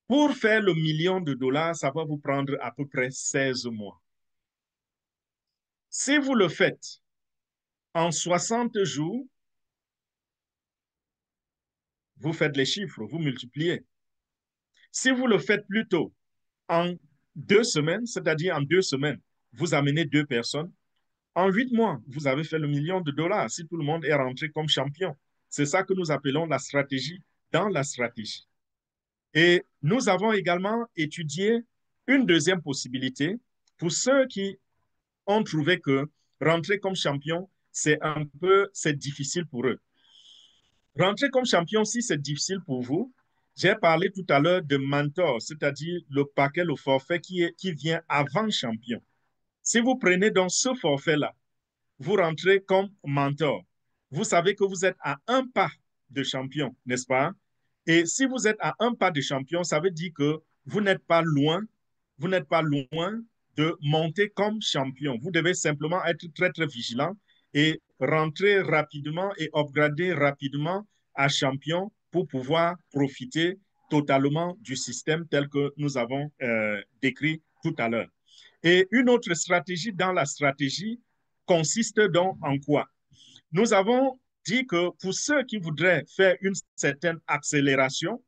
pour faire le million de dollars, ça va vous prendre à peu près 16 mois. Si vous le faites en 60 jours, vous faites les chiffres, vous multipliez. Si vous le faites plutôt en 2 semaines, c'est-à-dire en 2 semaines, vous amenez 2 personnes. En 8 mois, vous avez fait le million de dollars si tout le monde est rentré comme champion. C'est ça que nous appelons la stratégie dans la stratégie. Et nous avons également étudié une deuxième possibilité pour ceux qui ont trouvé que rentrer comme champion, c'est difficile pour eux. Rentrer comme champion, si c'est difficile pour vous, j'ai parlé tout à l'heure de mentor, c'est-à-dire le paquet, le forfait qui vient avant champion. Si vous prenez donc ce forfait-là, vous rentrez comme mentor. Vous savez que vous êtes à un pas de champion, n'est-ce pas? Et si vous êtes à un pas de champion, ça veut dire que vous n'êtes pas loin de monter comme champion. Vous devez simplement être très, très vigilant et rentrer rapidement et upgrader rapidement à champion pour pouvoir profiter totalement du système tel que nous avons décrit tout à l'heure. Et une autre stratégie dans la stratégie consiste donc en quoi? Nous avons dit que pour ceux qui voudraient faire une certaine accélération,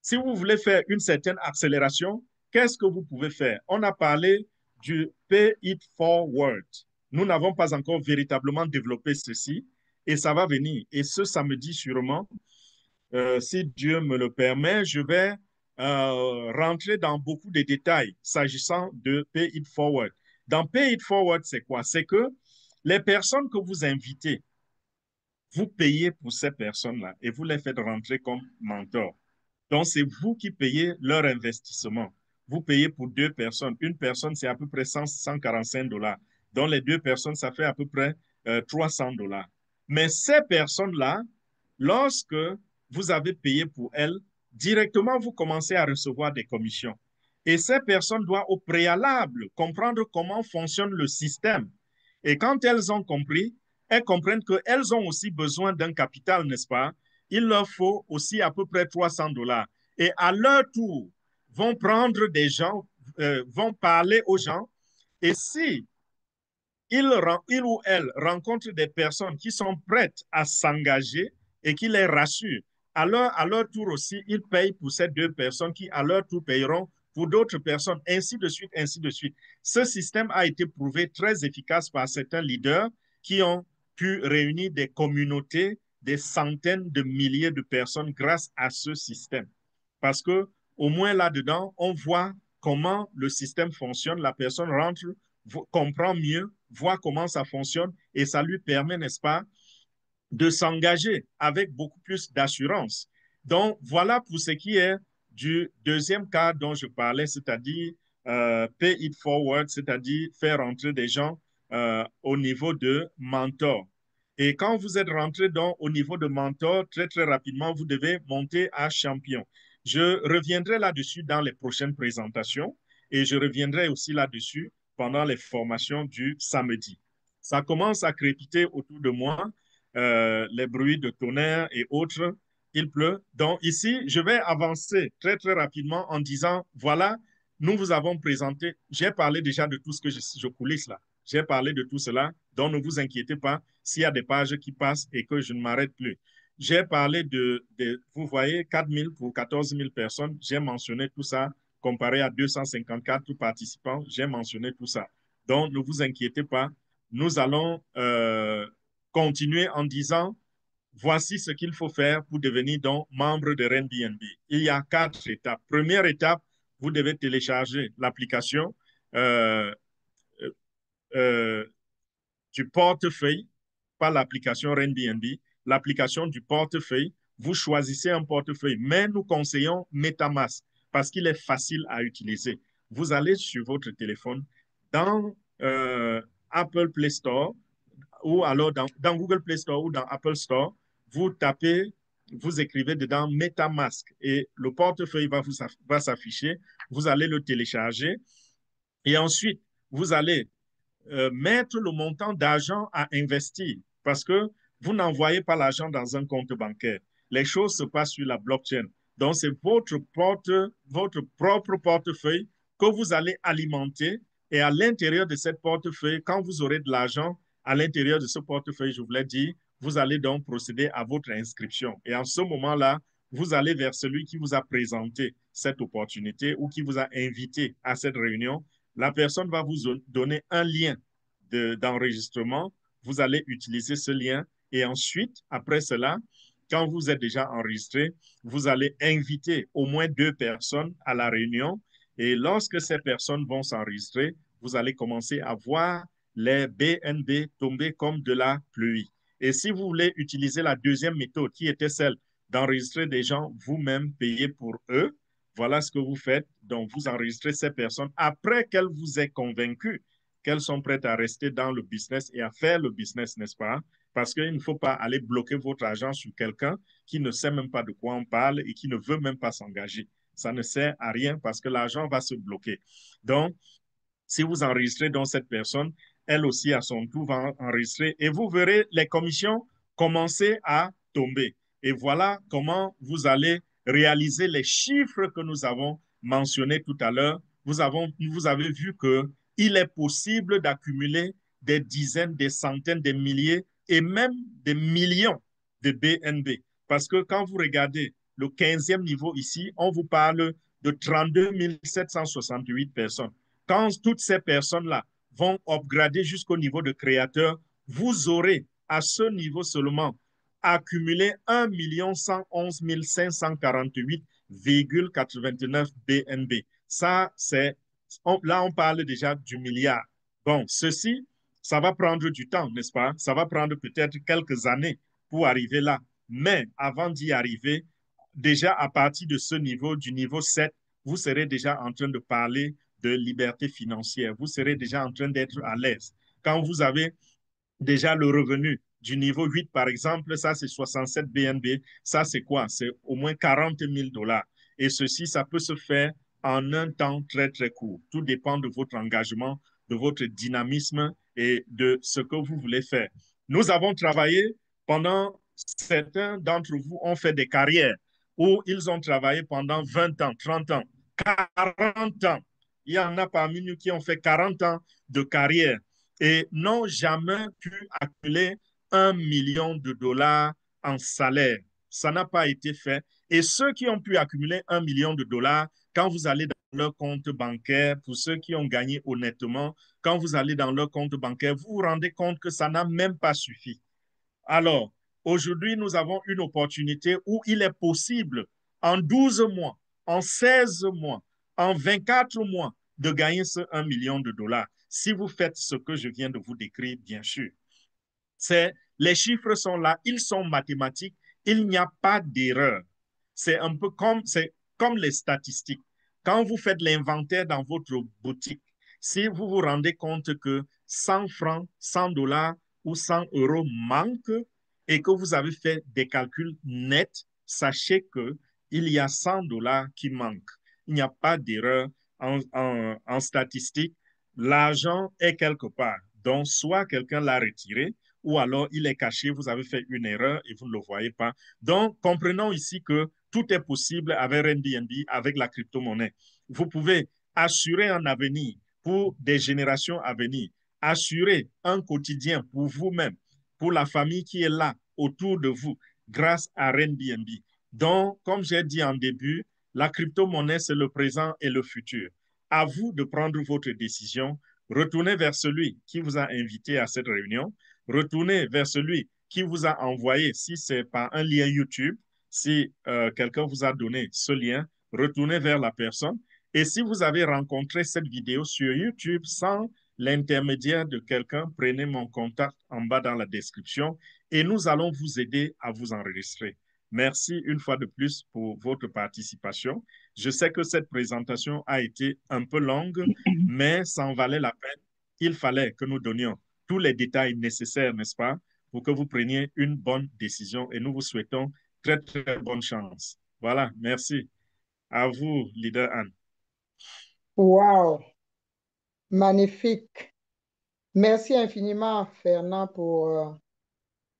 si vous voulez faire une certaine accélération, qu'est-ce que vous pouvez faire? On a parlé du Pay It Forward. Nous n'avons pas encore véritablement développé ceci et ça va venir. Et ce samedi sûrement, si Dieu me le permet, je vais rentrer dans beaucoup de détails s'agissant de Pay It Forward. Dans Pay It Forward, c'est quoi? C'est que les personnes que vous invitez, vous payez pour ces personnes-là et vous les faites rentrer comme mentors. Donc, c'est vous qui payez leur investissement. Vous payez pour 2 personnes. Une personne, c'est à peu près 145 $. Donc, les 2 personnes, ça fait à peu près 300 $. Mais ces personnes-là, lorsque vous avez payé pour elles, directement, vous commencez à recevoir des commissions. Et ces personnes doivent au préalable comprendre comment fonctionne le système. Et quand elles ont compris, elles comprennent qu'elles ont aussi besoin d'un capital, n'est-ce pas? Il leur faut aussi à peu près 300 $. Et à leur tour, vont prendre des gens, vont parler aux gens. Et si il ou elle rencontre des personnes qui sont prêtes à s'engager et qui les rassurent, alors à leur tour aussi, ils payent pour ces deux personnes qui à leur tour payeront pour d'autres personnes, ainsi de suite, ainsi de suite. Ce système a été prouvé très efficace par certains leaders qui ont pu réunir des communautés, des centaines de milliers de personnes grâce à ce système. Parce que au moins là-dedans, on voit comment le système fonctionne, la personne rentre, comprend mieux, voit comment ça fonctionne et ça lui permet, n'est-ce pas, de s'engager avec beaucoup plus d'assurance. Donc, voilà pour ce qui est du deuxième cas dont je parlais, c'est-à-dire pay it forward, c'est-à-dire faire rentrer des gens au niveau de mentor. Et quand vous êtes rentré donc au niveau de mentor, très, très rapidement, vous devez monter à champion. Je reviendrai là-dessus dans les prochaines présentations et je reviendrai aussi là-dessus pendant les formations du samedi. Ça commence à crépiter autour de moi, les bruits de tonnerre et autres. Il pleut. Donc ici, je vais avancer très, très rapidement en disant, voilà, nous vous avons présenté, j'ai parlé déjà de tout ce que je coulisse là. J'ai parlé de tout cela, donc ne vous inquiétez pas s'il y a des pages qui passent et que je ne m'arrête plus. J'ai parlé vous voyez, 4 000 pour 14 000 personnes. J'ai mentionné tout ça comparé à 254 participants. J'ai mentionné tout ça. Donc, ne vous inquiétez pas. Nous allons continuer en disant, voici ce qu'il faut faire pour devenir donc membre de RenBNB. Il y a 4 étapes. Première étape, vous devez télécharger l'application euh, euh, du portefeuille, pas l'application RenBNB, l'application du portefeuille. Vous choisissez un portefeuille, mais nous conseillons MetaMask parce qu'il est facile à utiliser. Vous allez sur votre téléphone dans Apple Play Store ou alors dans Google Play Store ou dans Apple Store, vous tapez, vous écrivez dedans MetaMask et le portefeuille va s'afficher. Vous allez le télécharger et ensuite, vous allez mettre le montant d'argent à investir parce que vous n'envoyez pas l'argent dans un compte bancaire. Les choses se passent sur la blockchain. Donc, c'est votre propre portefeuille que vous allez alimenter et à l'intérieur de cette portefeuille, quand vous aurez de l'argent à l'intérieur de ce portefeuille, je vous l'ai dit, vous allez donc procéder à votre inscription. Et en ce moment-là, vous allez vers celui qui vous a présenté cette opportunité ou qui vous a invité à cette réunion. La personne va vous donner un lien d'enregistrement. Vous allez utiliser ce lien et ensuite, après cela, quand vous êtes déjà enregistré, vous allez inviter au moins 2 personnes à la réunion et lorsque ces personnes vont s'enregistrer, vous allez commencer à voir les BNB tomber comme de la pluie. Et si vous voulez utiliser la deuxième méthode qui était celle d'enregistrer des gens vous-même payés pour eux, voilà ce que vous faites. Donc, vous enregistrez ces personnes après qu'elles vous aient convaincu qu'elles sont prêtes à rester dans le business et à faire le business, n'est-ce pas? Parce qu'il ne faut pas aller bloquer votre argent sur quelqu'un qui ne sait même pas de quoi on parle et qui ne veut même pas s'engager. Ça ne sert à rien parce que l'argent va se bloquer. Donc, si vous enregistrez donc cette personne, elle aussi à son tour va enregistrer et vous verrez les commissions commencer à tomber. Et voilà comment vous allez réaliser les chiffres que nous avons mentionnés tout à l'heure. Vous avez vu qu'il est possible d'accumuler des dizaines, des centaines, des milliers et même des millions de BNB. Parce que quand vous regardez le 15e niveau ici, on vous parle de 32 768 personnes. Quand toutes ces personnes-là vont upgrader jusqu'au niveau de créateur, vous aurez à ce niveau seulement accumulé 1 111 548,89 BNB. Ça, là, on parle déjà du milliard. Bon, ceci, ça va prendre du temps, n'est-ce pas? Ça va prendre peut-être quelques années pour arriver là. Mais avant d'y arriver, déjà à partir de ce niveau, du niveau 7, vous serez déjà en train de parler de liberté financière. Vous serez déjà en train d'être à l'aise. Quand vous avez déjà le revenu du niveau 8, par exemple, ça c'est 67 BNB. Ça c'est quoi? C'est au moins 40 000 $. Et ceci, ça peut se faire en un temps très, très court. Tout dépend de votre engagement, de votre dynamisme et de ce que vous voulez faire. Nous avons travaillé pendant, certains d'entre vous ont fait des carrières où ils ont travaillé pendant 20 ans, 30 ans, 40 ans. Il y en a parmi nous qui ont fait 40 ans de carrière et n'ont jamais pu accumuler 1 million de dollars en salaire. Ça n'a pas été fait. Et ceux qui ont pu accumuler 1 million de dollars, quand vous allez dans leur compte bancaire, pour ceux qui ont gagné honnêtement, quand vous allez dans leur compte bancaire, vous vous rendez compte que ça n'a même pas suffi. Alors, aujourd'hui, nous avons une opportunité où il est possible, en 12 mois, en 16 mois, en 24 mois, de gagner ce 1 million de dollars. Si vous faites ce que je viens de vous décrire, bien sûr. Les chiffres sont là, ils sont mathématiques, il n'y a pas d'erreur. C'est un peu comme les statistiques. Quand vous faites l'inventaire dans votre boutique, si vous vous rendez compte que 100 francs, 100 dollars ou 100 euros manquent et que vous avez fait des calculs nets, sachez qu'il y a 100 dollars qui manquent. Il n'y a pas d'erreur en statistique. L'argent est quelque part. Donc, soit quelqu'un l'a retiré, ou alors il est caché, vous avez fait une erreur et vous ne le voyez pas. Donc, comprenons ici que tout est possible avec Airbnb, avec la crypto-monnaie. Vous pouvez assurer un avenir pour des générations à venir, assurer un quotidien pour vous-même, pour la famille qui est là autour de vous, grâce à Airbnb. Donc, comme j'ai dit en début, la crypto-monnaie, c'est le présent et le futur. À vous de prendre votre décision. Retournez vers celui qui vous a invité à cette réunion. Retournez vers celui qui vous a envoyé, si c'est par un lien YouTube, si quelqu'un vous a donné ce lien, retournez vers la personne. Et si vous avez rencontré cette vidéo sur YouTube sans l'intermédiaire de quelqu'un, prenez mon contact en bas dans la description et nous allons vous aider à vous enregistrer. Merci une fois de plus pour votre participation. Je sais que cette présentation a été un peu longue, mais ça en valait la peine. Il fallait que nous donnions tous les détails nécessaires, n'est-ce pas, pour que vous preniez une bonne décision et nous vous souhaitons très, très bonne chance. Voilà, merci. À vous, leader Anne. Wow, magnifique. Merci infiniment, Fernand, pour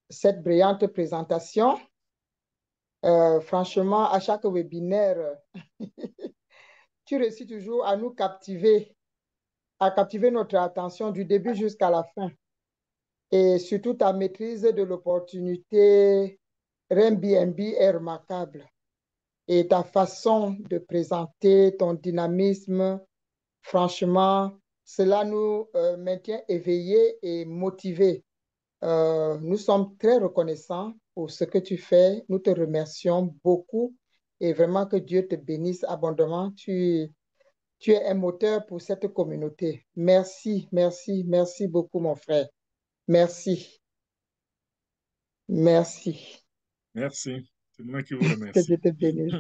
cette brillante présentation. Franchement, à chaque webinaire, tu réussis toujours à nous captiver, à captiver notre attention du début jusqu'à la fin. Et surtout, ta maîtrise de l'opportunité Airbnb est remarquable. Et ta façon de présenter, ton dynamisme, franchement, cela nous maintient éveillés et motivés. Nous sommes très reconnaissants pour ce que tu fais. Nous te remercions beaucoup et vraiment que Dieu te bénisse abondamment. Tu es un moteur pour cette communauté. Merci, merci, merci beaucoup, mon frère. Merci. Merci. Merci. C'est moi qui vous Que remercie. Dieu te bénisse.